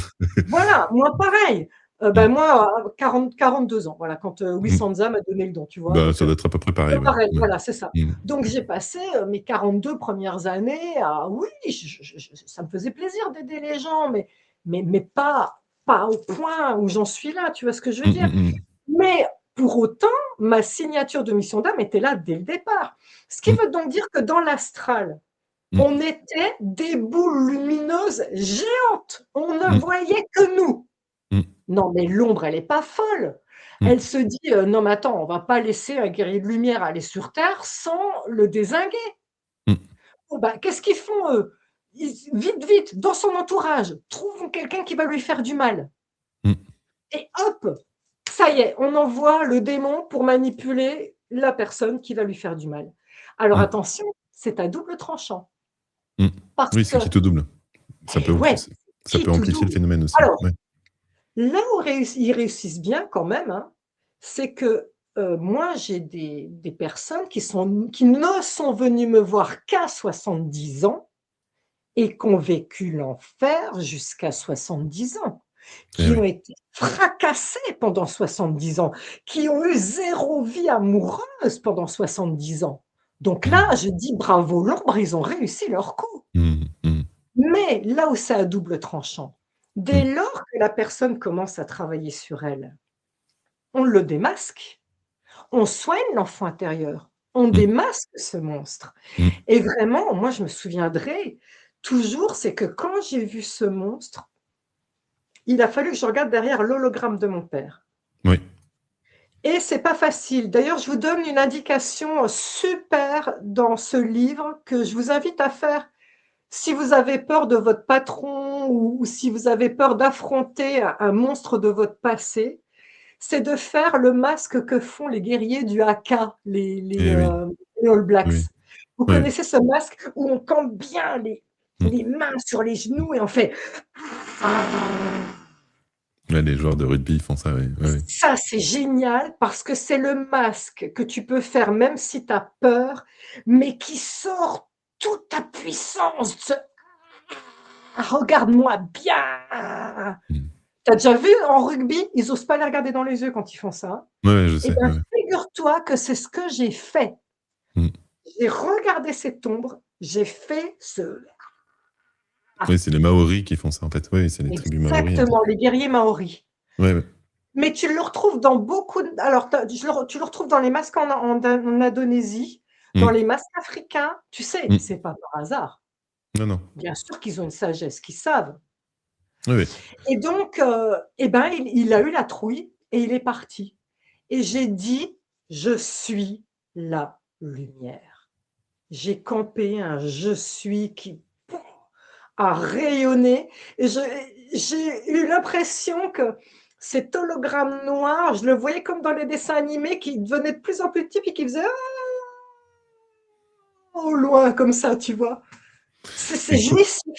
Voilà, moi pareil. Mm, Moi, 42 ans, voilà, quand mm. Wissanza m'a donné le don, tu vois. Bah, Donc, ça doit être à peu près pareil, ouais. pareil, Ouais. voilà, c'est ça. Mm, Donc, j'ai passé mes 42 premières années à, oui, ça me faisait plaisir d'aider les gens, mais pas au point où j'en suis là, tu vois ce que je veux mm, dire? mm, mm, Mais pour autant, ma signature de mission d'âme était là dès le départ. Ce qui mm, veut donc dire que dans l'astral, mm, on était des boules lumineuses géantes. On ne mm, voyait que nous. mm, Non, mais l'ombre, elle est pas folle. mm, Elle se dit, «Non, mais attends, on va pas laisser un guerrier de lumière aller sur terre sans le dézinguer». mm, Bon, bah, qu'est-ce qu'ils font, eux? Ils vite, vite, dans son entourage, trouvent quelqu'un qui va lui faire du mal mm, et hop, ça y est, on envoie le démon pour manipuler la personne qui va lui faire du mal. Alors mm, attention, c'est à double tranchant mm. parce Oui, que c'est qui te double. Ça eh peut, ouais, ça qui peut tout amplifier le double. phénomène aussi. Alors, Ouais. là où ils réussissent bien quand même, hein, c'est que, moi j'ai des personnes qui ne sont venues me voir qu'à 70 ans et qui ont vécu l'enfer jusqu'à 70 ans, Eh qui oui. ont été fracassés pendant 70 ans, qui ont eu 0 vie amoureuse pendant 70 ans. Donc là, Mm, je dis: «Bravo l'ombre, ils ont réussi leur coup». mm, mm, Mais là où c'est à double tranchant, dès mm, lors que la personne commence à travailler sur elle, on le démasque, on soigne l'enfant intérieur, on mm, démasque ce monstre mm. et vraiment, moi je me souviendrai toujours, c'est que quand j'ai vu ce monstre, il a fallu que je regarde derrière l'hologramme de mon père Oui. et c'est pas facile. D'ailleurs, je vous donne une indication super dans ce livre que je vous invite à faire si vous avez peur de votre patron ou si vous avez peur d'affronter un monstre de votre passé, c'est de faire le masque que font les guerriers du Haka, Eh oui. les All Blacks. Oui. Vous Oui. connaissez ce masque où on campe bien Mm, les mains sur les genoux et on fait ouais, les joueurs de rugby font ça, oui. Oui, oui. ça, c'est génial parce que c'est le masque que tu peux faire même si tu as peur, mais qui sort toute ta puissance. Regarde-moi bien. Mm. Tu as déjà vu en rugby, ils osent pas les regarder dans les yeux quand ils font ça. Ouais, ouais, je Eh sais. bien, Ouais, ouais. figure-toi que c'est ce que j'ai fait. Mm, J'ai regardé cette ombre, j'ai fait ce Oui, c'est les Maoris qui font ça, en fait. Oui, c'est les tribus Maoris, en fait. Exactement, les guerriers maoris. Ouais, ouais. Mais tu le retrouves dans beaucoup de alors tu le retrouves dans les masques en Indonésie, dans Mmh. les masques africains. Tu sais, Mmh. c'est pas par hasard. Non, non. Bien sûr qu'ils ont une sagesse, qu'ils savent. Oui, oui. Et donc, et ben, il a eu la trouille et il est parti. Et j'ai dit: «Je suis la lumière». J'ai campé un «je suis» qui a rayonné et j'ai eu l'impression que cet hologramme noir, je le voyais comme dans les dessins animés qui devenait de plus en plus petit puis qui faisait: «Ah» au loin comme ça, tu vois? C'est Et co jouissif.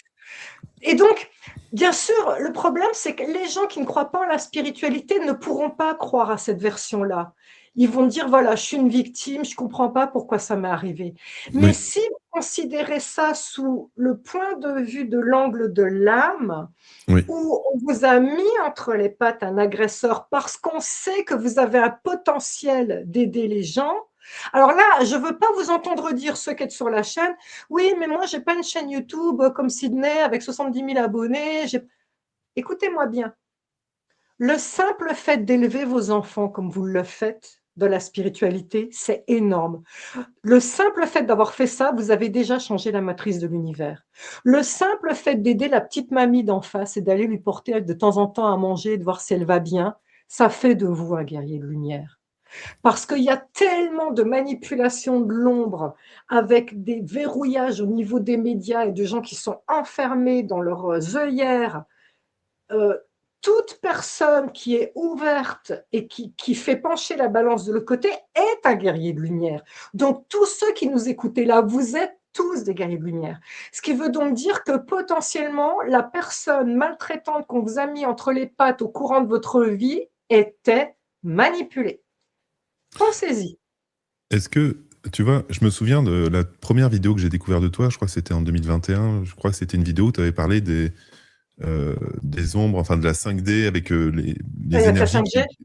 Et donc, bien sûr, le problème, c'est que les gens qui ne croient pas en la spiritualité ne pourront pas croire à cette version-là. Ils vont dire: «Voilà, je suis une victime, je comprends pas pourquoi ça m'est arrivé». Mais oui, si vous considérez ça sous le point de vue de l'angle de l'âme, oui. où on vous a mis entre les pattes un agresseur parce qu'on sait que vous avez un potentiel d'aider les gens. Alors là, je veux pas vous entendre dire, ceux qui êtes sur la chaîne: «Oui, mais moi j'ai pas une chaîne YouTube, comme Sydney avec 70 000 abonnés, j'ai» écoutez-moi bien, le simple fait d'élever vos enfants comme vous le faites, de la spiritualité, c'est énorme. Le simple fait d'avoir fait ça, vous avez déjà changé la matrice de l'univers. Le simple fait d'aider la petite mamie d'en face et d'aller lui porter de temps en temps à manger, de voir si elle va bien, ça fait de vous un guerrier de lumière. Parce qu'il y a tellement de manipulation de l'ombre avec des verrouillages au niveau des médias et de gens qui sont enfermés dans leurs œillères. Euh, Toute personne qui est ouverte et qui fait pencher la balance de l'autre côté est un guerrier de lumière. Donc, tous ceux qui nous écoutez là, vous êtes tous des guerriers de lumière. Ce qui veut donc dire que potentiellement, la personne maltraitante qu'on vous a mis entre les pattes au courant de votre vie était manipulée. Pensez-y. Est-ce que, tu vois, je me souviens de la première vidéo que j'ai découvert de toi, je crois que c'était en 2021, je crois que c'était une vidéo où tu avais parlé des ombres, enfin de la 5D avec les Avec la énergies 5G. qui,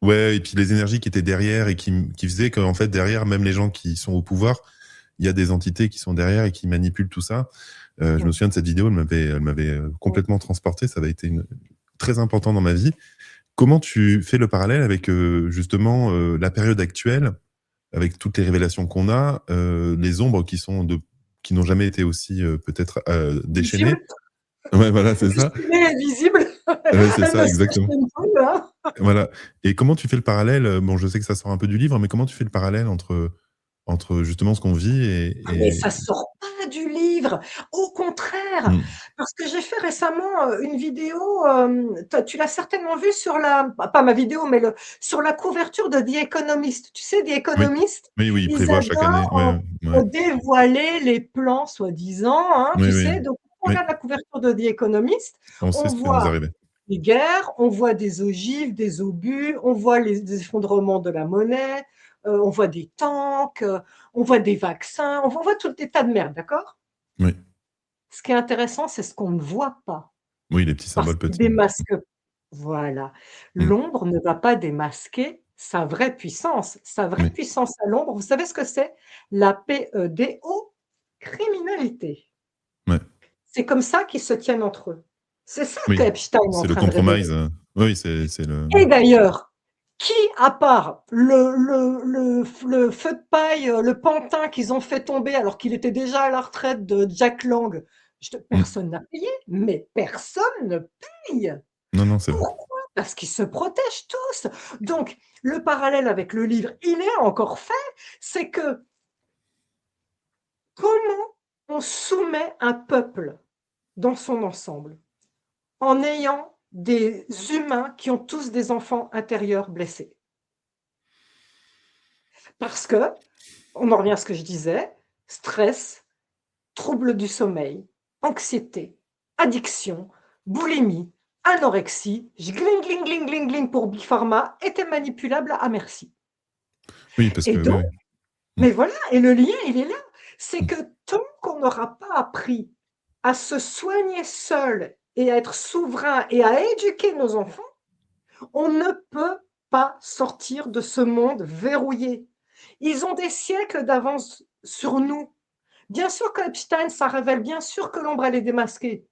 ouais, et puis les énergies qui étaient derrière et qui faisaient qu'en fait, derrière, même les gens qui sont au pouvoir, il y a des entités qui sont derrière et qui manipulent tout ça. Je me souviens de cette vidéo, elle m'avait complètement transporté, ça avait été très important dans ma vie. Comment tu fais le parallèle avec justement la période actuelle, avec toutes les révélations qu'on a, les ombres qui n'ont jamais été aussi peut-être déchaînées. Visible. Ouais, voilà, c'est ça. Destinée est visible. Ouais, c'est Elle me ça, se cache exactement. même plus, hein. Voilà. Et comment tu fais le parallèle? Bon, je sais que ça sort un peu du livre, mais comment tu fais le parallèle entre justement ce qu'on vit Ah mais ça sort pas du livre, au contraire, mmh. parce que j'ai fait récemment, une vidéo, tu l'as certainement vue sur la pas ma vidéo, mais sur la couverture de The Economist. Tu sais, The Oui. Economist, Oui, oui, il ils prévoit chaque année. adorent, Ouais, ouais. dévoiler les plans soi-disant, hein, Oui, tu oui. sais? Donc quand on Oui, regarde la couverture de The Economist, on sait on ce qui va nous voit arriver. des guerres, on voit des ogives, des obus, on voit les effondrements de la monnaie, on voit des tanks, on voit des vaccins, on voit tout des tas de merde, d'accord? Oui. Ce qui est intéressant, c'est ce qu'on ne voit pas, Oui, les petits parce symboles qu'il petits. démasque voilà. Mmh. L'ombre ne va pas démasquer sa vraie puissance. Sa vraie Oui. puissance à l'ombre, vous savez ce que c'est? La PEDO, criminalité. Ouais. C'est comme ça qu'ils se tiennent entre eux. C'est ça que Oui. Epstein est en C'est le train de révéler. compromise. Oui, c'est le Et d'ailleurs, qui, à part le feu de paille, le pantin qu'ils ont fait tomber alors qu'il était déjà à la retraite de Jack Lang, mmh. personne n'a payé, mais personne ne paye. Non, non, c'est vrai. Pourquoi? Parce qu'ils se protègent tous. Donc, le parallèle avec le livre, il est encore fait, c'est que comment on soumet un peuple dans son ensemble en ayant des humains qui ont tous des enfants intérieurs blessés? Parce que, on en revient à ce que je disais, stress, troubles du sommeil, anxiété, addiction, boulimie, anorexie, gling, gling, gling, gling, gling pour Big Pharma, étaient manipulables à merci. Oui, parce Et que oui, donc, oui. Mmh. mais voilà, et le lien, il est là. C'est Mmh. que tant qu'on n'aura pas appris à se soigner seul et à être souverain et à éduquer nos enfants, on ne peut pas sortir de ce monde verrouillé. Ils ont des siècles d'avance sur nous. Bien sûr que Epstein, ça révèle bien sûr que l'ombre, elle est démasquée.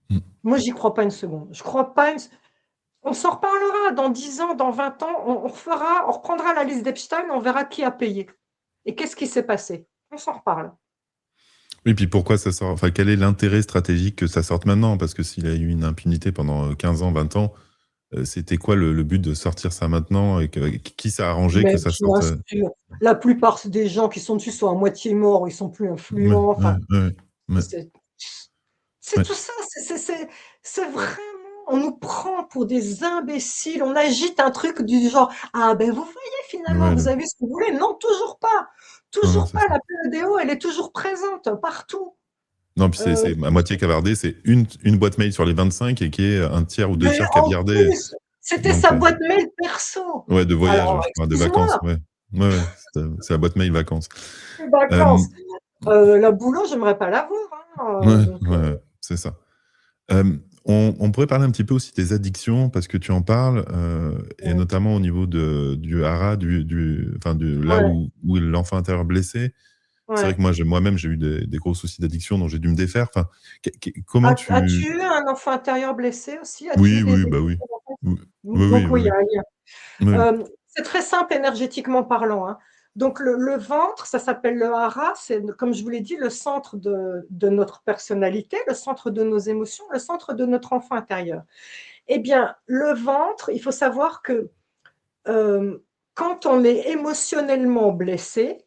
Mmh. Moi, j'y crois pas une seconde. Je crois pas une On s'en reparlera dans 10 ans, dans 20 ans, on reprendra la liste d'Epstein, on verra qui a payé et qu'est-ce qui s'est passé. On s'en reparle. Oui, puis pourquoi ça sort, enfin, quel est l'intérêt stratégique que ça sorte maintenant? Parce que s'il a eu une impunité pendant 15 ans, 20 ans, c'était quoi le but de sortir ça maintenant et qui ça a arrangé Mais que ça bien sorte? sûr, la plupart des gens qui sont dessus sont à moitié morts, ils sont plus Ouais, influents, ouais, enfin, ouais, ouais, c'est c'est ouais, tout ça, c'est vraiment on nous prend pour des imbéciles, on agite un truc du genre: «Ah ben vous voyez finalement, ouais, vous avez ce que vous voulez». Non, toujours pas, non, non, toujours c'est pas, ça. la PEDO, elle est toujours présente partout. Non, puis Heu, c'est à moitié cavardé, c'est une boîte mail sur les 25 et qui est un tiers ou 2 mais tiers en caviardé. plus, c'était Donc sa boîte mail perso. ouais, de voyage, Alors je crois, de vacances, excuse-moi, ouais. Ouais, ouais, c'est la boîte mail vacances. les Hem, vacances, la boulot, j'aimerais pas l'avoir, ouais, donc ouais, ouais, c'est ça. On pourrait parler un petit peu aussi des addictions parce que tu en parles, et ouais, notamment au niveau du hara, enfin, de là ouais, où l'enfant intérieur blessé. C'est vrai ouais. que moi-même, j'ai eu des gros soucis d'addiction dont j'ai dû me défaire. Enfin, comment As-tu tu eu un enfant intérieur blessé aussi? As-tu eu oui, des oui, des bah, oui. blessures d'enfance? Oui, oui, oui, Donc oui, il y oui, a un lien. oui. C'est très simple énergétiquement parlant, hein. Donc le ventre, ça s'appelle le hara, c'est comme je vous l'ai dit, le centre de notre personnalité, le centre de nos émotions, le centre de notre enfant intérieur. Eh bien, le ventre, il faut savoir que, hem, quand on est émotionnellement blessé,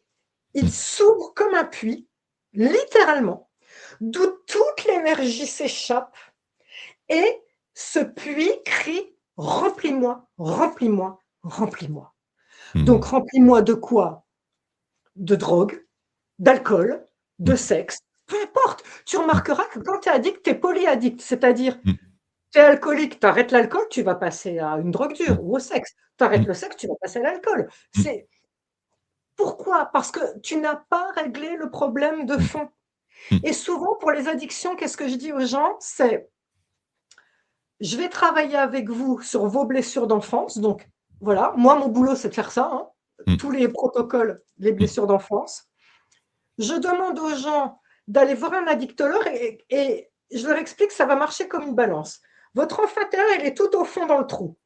il Mmh, s'ouvre comme un puits, littéralement, d'où toute l'énergie s'échappe et ce puits crie: «Remplis-moi, remplis-moi, remplis-moi». mmh, Donc remplis-moi de quoi? De drogue, d'alcool, mmh, de sexe, peu importe. Tu remarqueras que quand tu es addict, tu es polyaddict, c'est-à-dire mmh, tu es alcoolique, tu arrêtes l'alcool, tu vas passer à une drogue mmh, dure ou au sexe. Tu arrêtes mmh, le sexe, tu vas passer à l'alcool. mmh, C'est pourquoi? Parce que tu n'as pas réglé le problème de mmh, fond mmh, et souvent pour les addictions, qu'est-ce que je dis aux gens? C'est: «Je vais travailler avec vous sur vos blessures d'enfance», donc voilà, moi mon boulot c'est de faire ça, hein, mmh, tous les protocoles, les mmh, blessures d'enfance. Je demande aux gens d'aller voir un addictologue et je leur explique que ça va marcher comme une balance. Votre enfant intérieur, il est tout au fond dans le trou.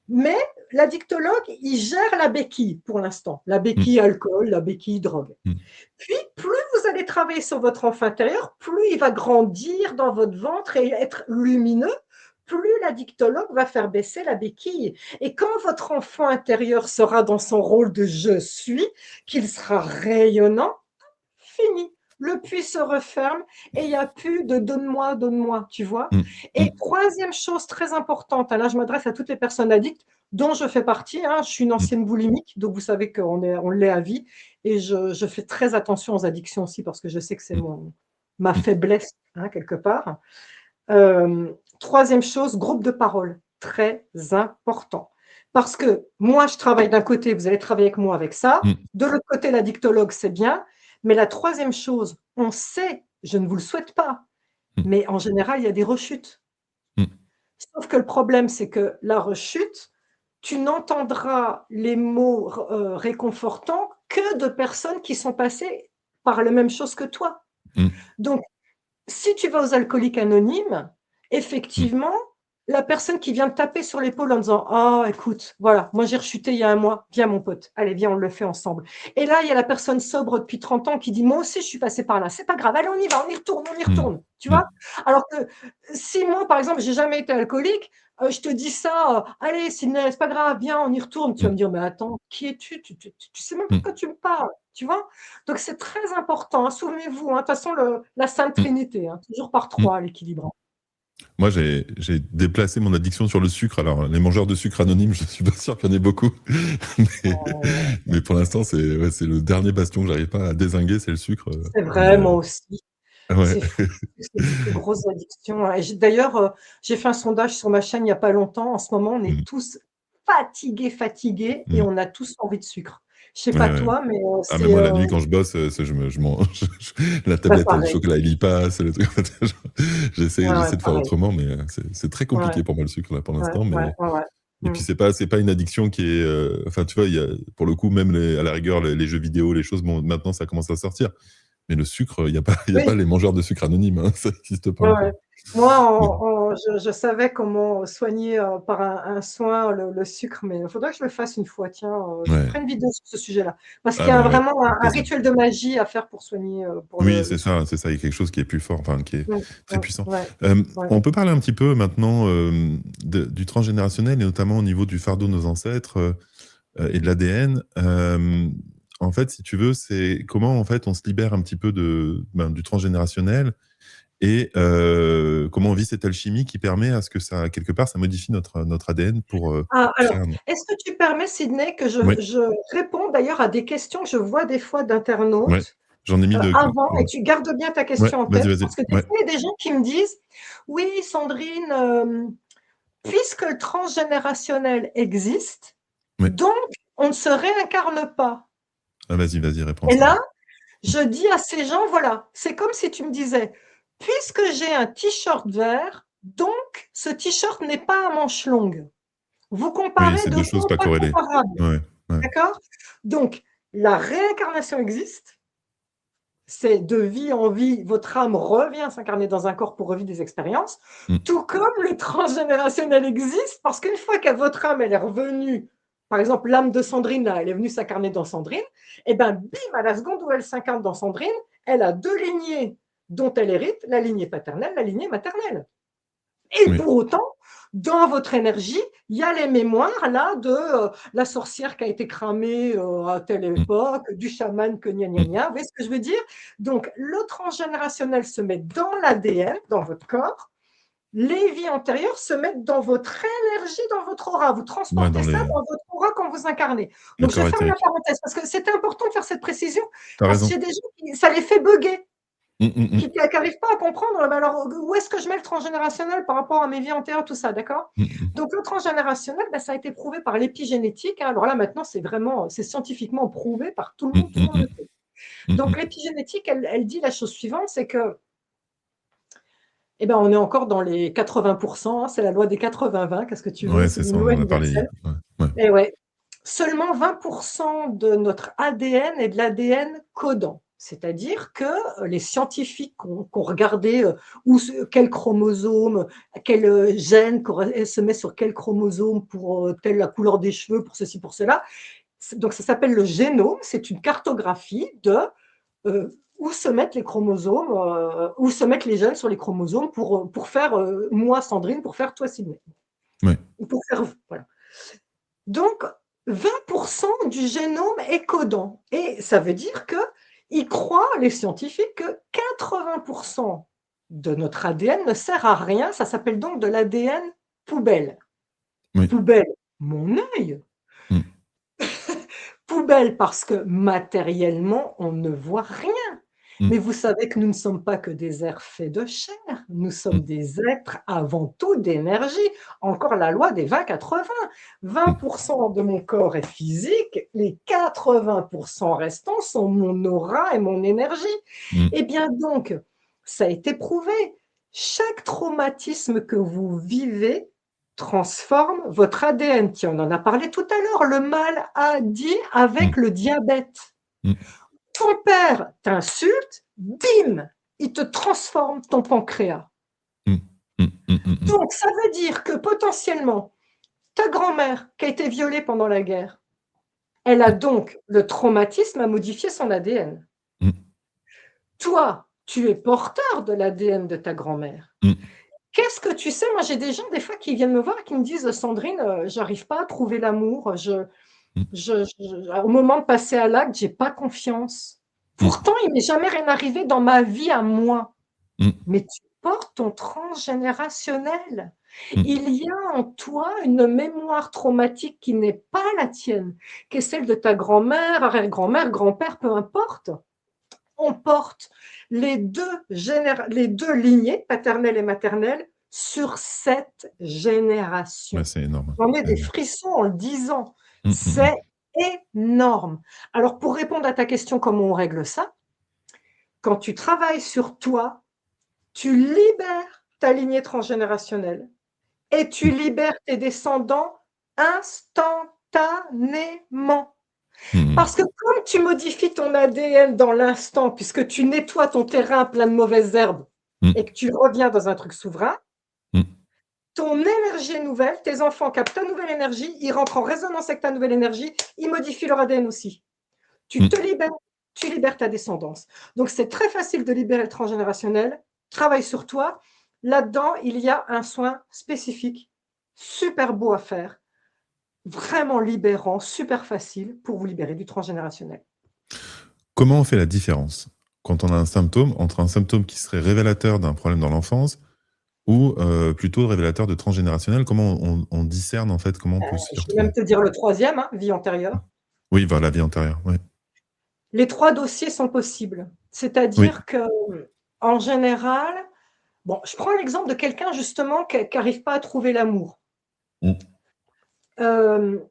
Mais l'addictologue, il gère la béquille pour l'instant, la mmh, béquille alcool, la béquille drogue. mmh, Puis, plus vous allez travailler sur votre enfant intérieur, plus il va grandir dans votre ventre et être lumineux, plus l'addictologue va faire baisser la béquille. Et quand votre enfant intérieur sera dans son rôle de je suis, qu'il sera rayonnant, fini. Le puits se referme et il n'y a plus de donne-moi, tu vois? mmh, Et mmh, troisième chose très importante, là je m'adresse à toutes les personnes addictes dont je fais partie, hein, je suis une mmh, ancienne boulimique, donc vous savez on l'est à vie et je fais très attention aux addictions aussi parce que je sais que c'est mmh, ma mmh. faiblesse, hein, quelque part. 3e chose, groupe de parole, très important. Parce que moi, je travaille d'un côté, vous allez travailler avec moi avec ça. Mmh. De l'autre côté, l'addictologue, c'est bien. Mais la troisième chose, on sait, je ne vous le souhaite pas, Mmh. mais en général, il y a des rechutes. Mmh. Sauf que le problème, c'est que la rechute, tu n'entendras les mots réconfortants que de personnes qui sont passées par la même chose que toi. Mmh. Donc si tu vas aux alcooliques anonymes, Mmh. effectivement, la personne qui vient te taper sur l'épaule en disant: «Ah écoute, voilà, moi j'ai rechuté il y a un mois, viens mon pote, allez viens, on le fait ensemble». Et là, il y a la personne sobre depuis 30 ans qui dit: «Moi aussi je suis passée par là, c'est pas grave, allez on y va, on y Mmh. retourne», tu Mmh. vois? Alors que si moi, par exemple, j'ai jamais été alcoolique, je te dis ça: «Allez Sydney, c'est pas grave, viens, on y retourne», tu vas Mmh. me dire: «Mais attends, qui es-tu? Tu sais même pas de Mmh. quoi tu me parles», tu vois? Donc c'est très important, hein, souvenez-vous, hein, de toute façon la sainte Mmh. trinité, hein, toujours par Mmh. 3 l'équilibre, hein. Moi, j'ai déplacé mon addiction sur le sucre. Alors, les mangeurs de sucre anonymes, je suis pas sûr qu'il y en ait beaucoup. Mais, Heu, mais pour l'instant, c'est ouais, c'est le dernier bastion que j'arrive pas à dézinguer, c'est le sucre. c'est Mais vrai, moi aussi. ouais. C'est fou, c'est les plus grosses addictions, hein et d'ailleurs, j'ai fait un sondage sur ma chaîne il y a pas longtemps. En ce moment, on est Mmh. tous fatigués et Mmh. on a tous envie de sucre. Je sais pas Ouais, ouais. toi, mais Ah, mais moi, la nuit, quand je bosse, je mange la bah, tablette de pareil. chocolat, il y passe, le truc. Ouais, ouais, J'essaie de faire pareil. autrement, mais c'est très Ouais, compliqué pour moi, le sucre, là, pour ouais, l'instant. ouais, Mais ouais, ouais. et Mmh. puis c'est pas une addiction qui est, enfin, tu vois, il y a pour le coup, même à la rigueur, les jeux vidéo, les choses, bon, maintenant ça commence à sortir. Mais le sucre, il y a pas il y a pas Oui. les mangeurs de sucre anonymes, hein, ça existe pas Ouais, encore. ouais. Moi, Mais je savais comment soigner, par un soin le sucre, mais il faudrait que je le fasse une fois. Tiens, je ouais. ferai une vidéo sur ce sujet-là. Parce qu'il Ah y a mais ouais, vraiment un avec plaisir. rituel de magie à faire pour soigner, pour Oui, le c'est sucre. ça, c'est ça. Il y a quelque chose qui est plus fort, enfin, qui est très puissant. Ouais, ouais. On peut parler un petit peu maintenant, du transgénérationnel et notamment au niveau du fardeau de nos ancêtres, et de l'ADN. En fait, si tu veux, c'est comment, en fait, on se libère un petit peu du transgénérationnel et comment on vit cette alchimie qui permet à ce que ça, quelque part, ça modifie notre ADN pour, Ah, alors, créer un est-ce que tu permets, Sydney, que ouais, je réponde d'ailleurs à des questions que je vois des fois ouais, d'internautes, j'en ai mis de avant, et tu gardes bien ta ouais, question en vas-y, tête? vas-y. Parce que des Ouais, fois, il y a des gens qui me disent: «Oui, Sandrine, puisque le transgénérationnel existe, ouais. donc on ne se réincarne pas». Ah, vas-y, vas-y, réponds à Et ça, là, ouais. je dis à ces gens, voilà, c'est comme si tu me disais: «Puisque j'ai un t-shirt vert, donc ce t-shirt n'est pas à manches longues». Vous Oui, comparez c'est 2 2 choses mondes pas pas corrélées. comparables, Ouais, ouais. d'accord? Donc la réincarnation existe, c'est de vie en vie, votre âme revient s'incarner dans un corps pour revivre des expériences, Mmh. tout comme le transgénérationnel existe, parce qu'une fois que votre âme, elle est revenue, par exemple, l'âme de Sandrine, là, elle est venue s'incarner dans Sandrine, et ben, bim, à la seconde où elle s'incarne dans Sandrine, elle a 2 lignées dont elle hérite, la lignée paternelle, la lignée maternelle. Et Oui. pour autant, dans votre énergie, il y a les mémoires là de, la sorcière qui a été cramée, à telle Mmh. époque, du chaman que gna gna Mmh. gna. Vous voyez ce que je veux dire? Donc le transgénérationnel se met dans l'ADN, dans votre corps. Les vies antérieures se mettent dans votre énergie, dans votre aura. Vous Ouais, transportez dans ça les dans votre aura quand vous incarnez. le Donc je corps ferme la éthérique. parenthèse parce que c'était important de faire cette précision, Tu as parce que raison. j'ai des gens qui ça les fait bugger. Mmh, mmh mh. Qui n'arrivent pas à comprendre, bah, alors où est-ce que je mets le transgénérationnel par rapport à mes vies antérieures, tout ça, d'accord? Mmh mh. Donc le transgénérationnel, bah, ça a été prouvé par l'épigénétique, hein. Alors là, maintenant, c'est vraiment, c'est scientifiquement prouvé par Mmh, tout le mmh monde mh. le sait. Mmh Donc mh. l'épigénétique, elle dit la chose suivante, c'est que, eh ben, on est encore dans les 80, hein, c'est la loi des 80-20, qu'est-ce que tu veux? Ouais, C'est c'est ça, une on loi en a parlé hier. universelle. Ouais, ouais. Et ouais. Seulement 20 de notre ADN est de l'ADN codant. C'est-à-dire que, les scientifiques qui ont regardé, où se quel chromosome, quel, gène se met sur quel chromosome pour, telle la couleur des cheveux, pour ceci, pour cela. Donc ça s'appelle le génome, c'est une cartographie de, où se mettent les chromosomes, où se mettent les gènes sur les chromosomes pour faire, moi Sandrine, pour faire toi Sydney. Ouais. Ou pour faire voilà. Donc 20 du génome est codant et ça veut dire qu'ils croient, les scientifiques, que 80 de notre ADN ne sert à rien. Ça s'appelle donc de l'ADN poubelle. Oui. Poubelle, mon œil. Mmh. Poubelle parce que matériellement, on ne voit rien. Mmh. Mais vous savez que nous ne sommes pas que des êtres faits de chair, nous Mmh. sommes des êtres avant tout d'énergie. Encore la loi des 20-80. Mmh. 20 de mon corps est physique, les 80 restants sont mon aura et mon énergie. Mmh. Eh bien donc, ça a été prouvé, chaque traumatisme que vous vivez transforme votre ADN. Tiens, on en a parlé tout à l'heure, le mal a dit Mmh. avec le diabète. Mmh. Ton père t'insulte, bim, il te transforme ton pancréas. Mmh. Mmh. Mmh. Mmh mh. Donc ça veut dire que potentiellement, ta grand-mère qui a été violée pendant la guerre, elle a Mmh. donc le traumatisme à modifier son ADN. Mmh. Toi, tu es porteur de l'ADN de ta grand-mère. Mmh. Qu'est-ce que tu sais? Moi, j'ai des gens des fois qui viennent me voir et qui me disent: «Sandrine, j'arrive pas à trouver l'amour, Mmh. au moment de passer à l'acte, j'ai pas confiance. Mmh. Pourtant, il m'est jamais rien arrivé dans ma vie à moi». Mmh. Mais tu portes ton transgénérationnel. Mmh. Il y a en toi une mémoire traumatique qui n'est pas la tienne, qui est celle de ta grand-mère, arrière-grand-mère, grand-père, peu importe. On porte les 2 lignées, paternelle et maternelle, sur 7 Ouais, générations. c'est énorme. J'en ai Ouais, des ouais. frissons en le disant. Mmh. Mmh mh. C'est énorme. Alors pour répondre à ta question, comment on règle ça? Quand tu travailles sur toi, tu libères ta lignée transgénérationnelle et tu Mmh. libères tes descendants instantanément. Mmh. Parce que comme tu modifies ton ADN dans l'instant, puisque tu nettoies ton terrain plein de mauvaises herbes Mmh. et que tu reviens dans un truc souverain, Mmh. ton énergie est nouvelle, tes enfants captent ta nouvelle énergie, ils rentrent en résonance avec ta nouvelle énergie, ils modifient leur ADN aussi. Tu Mmh. te libères, tu libères ta descendance. Donc c'est très facile de libérer le transgénérationnel. Travaille sur toi. Là-dedans, il y a un soin spécifique, super beau à faire, vraiment libérant, super facile pour vous libérer du transgénérationnel. Comment on fait la différence quand on a un symptôme, entre un symptôme qui serait révélateur d'un problème dans l'enfance ou plutôt révélateur de transgénérationnel? Comment on discerne, en fait, comment on peut s'y Je vais retrouver? même te dire le troisième, hein, vie antérieure. Oui, vers la vie antérieure, ouais. Les 3 dossiers sont possibles. Oui. C'est-à-dire que, en général, bon, je prends l'exemple de quelqu'un justement qui n'arrive pas à trouver l'amour. Mmh. Hem,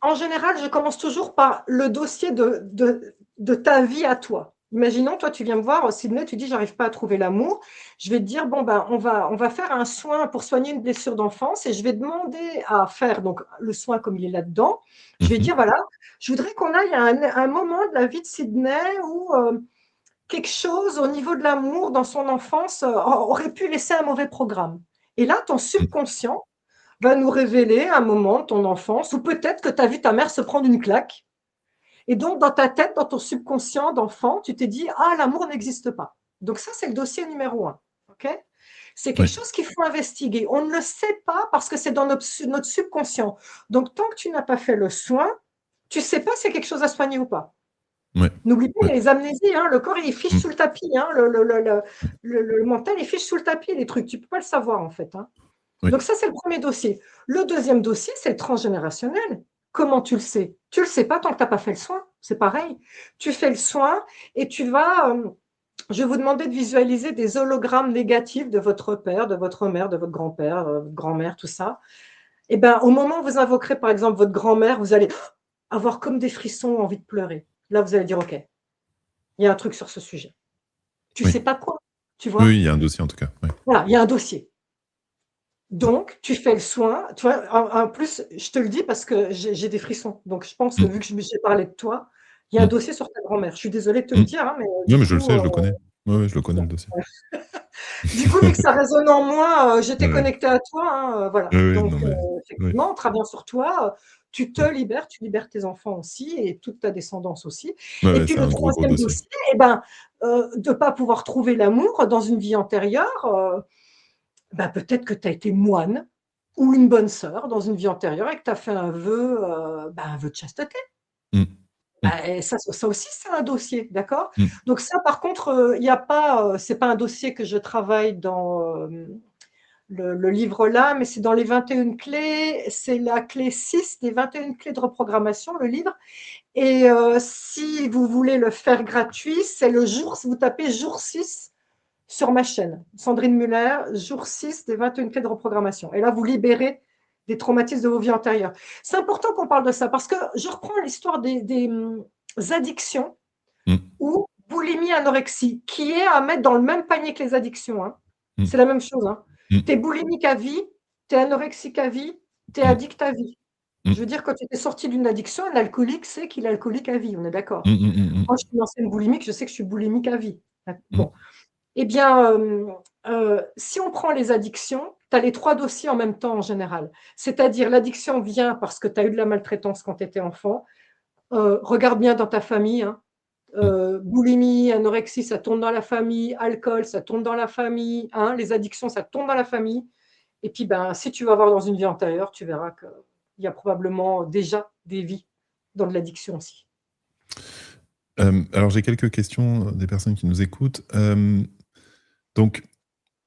En général, je commence toujours par le dossier de ta vie à toi. Imaginons, toi, tu viens me voir, Sydney, tu dis: «J'arrive pas à trouver l'amour». Je vais te dire: «Bon, ben, on va faire un soin pour soigner une blessure d'enfance» et je vais demander à faire donc le soin comme il est là-dedans. Je vais Mmh. dire: «Voilà, je voudrais qu'on aille à un moment de la vie de Sydney où, quelque chose au niveau de l'amour dans son enfance, aurait pu laisser un mauvais programme». Et là, ton Mmh. subconscient va nous révéler un moment de ton enfance où peut-être que tu as vu ta mère se prendre une claque et donc dans ta tête, dans ton subconscient d'enfant, tu t'es dit: «Ah, l'amour n'existe pas». Donc ça, c'est le dossier numéro un. OK? C'est quelque Oui. chose qu'il faut investiguer. On ne le sait pas parce que c'est dans notre subconscient. Donc tant que tu n'as pas fait le soin, tu ne sais pas s'il y a quelque chose à soigner ou pas. Ouais. N'oublie pas, il Ouais. y a les amnésies, hein, le corps, il fiche Mmh. sous le tapis, hein, le mental, il fiche sous le tapis les trucs, tu peux pas le savoir en fait, hein. Oui. Donc ça, c'est le premier dossier. Le deuxième dossier, c'est le transgénérationnel. Comment tu le sais? Tu le sais pas tant que tu as pas fait le soin, c'est pareil. Tu fais le soin et tu vas, je vais vous demander de visualiser des hologrammes négatifs de votre père, de votre mère, de votre grand-père, grand-mère, tout ça. Et ben, au moment où vous invoquerez, par exemple, votre grand-mère, vous allez avoir comme des frissons, envie de pleurer. Là, vous allez dire: «OK, il y a un truc sur ce sujet». Tu Oui. sais pas quoi, tu Oui, oui, vois? il y a un dossier en tout cas, ouais. Voilà, il y a un dossier. Donc tu fais le soin, tu vois? En plus, je te le dis parce que j'ai des frissons. Donc je pense que vu Mmh. que j'ai parlé de toi, il y a un Mmh. dossier sur ta grand-mère. Je suis désolée de te le Mmh. dire, hein, mais Non, du mais je le coup, sais, je le connais. Ouais, ouais, je le connais bon, le dossier. ouais. Du coup, vu que ça résonne en moi, j'étais Ouais, ouais. connectée à toi, hein, voilà. Oui, oui, Donc non mais oui. effectivement, en travaillant sur toi, tu te Mmh. libères, tu libères tes enfants aussi et toute ta descendance aussi. Ouais, Et ouais, puis c'est le un gros, gros troisième dossier. dossier, et ben, de pas pouvoir trouver l'amour dans une vie antérieure, bah, peut-être que tu as été moine ou une bonne sœur dans une vie antérieure et que tu as fait un vœu, bah, un vœu de chasteté. Mmh. Mmh. Bah, et ça aussi, c'est un dossier, d'accord? Mmh. Donc ça, par contre, il y a pas, c'est pas un dossier que je travaille dans, le livre-là, mais c'est dans les 21 clés. C'est la clé 6 des 21 clés de reprogrammation, le livre. Et si vous voulez le faire gratuit, c'est le jour, si vous tapez jour 6 sur ma chaîne, Sandrine Muller, jour 6 des 21 clés de reprogrammation. Et là, vous libérez des traumatismes de vos vies antérieures. C'est important qu'on parle de ça parce que je reprends l'histoire des addictions Mmh. ou boulimie, anorexie, qui est à mettre dans le même panier que les addictions, hein. Mmh. C'est la même chose, hein. Mmh. Tu es boulimique à vie, tu es anorexique à vie, tu es Mmh. addict à vie. Mmh. Je veux dire, quand tu es sorti d'une addiction, un alcoolique sait qu'il est alcoolique à vie, on est d'accord? Mmh mh, mmh mh. Moi, je suis une ancienne boulimique, je sais que je suis boulimique à vie. Mmh. Bon, eh bien, si on prend les addictions, tu as les 3 dossiers en même temps en général. C'est-à-dire l'addiction vient parce que tu as eu de la maltraitance quand tu étais enfant. Regarde bien dans ta famille, hein. Mmh. Boulimie, anorexie, ça tourne dans la famille, alcool, ça tourne dans la famille, hein, les addictions, ça tourne dans la famille. Et puis, ben, si tu vas voir dans une vie antérieure, tu verras qu'il y a probablement déjà des vies dans de l'addiction aussi. Alors j'ai quelques questions, des personnes qui nous écoutent. Donc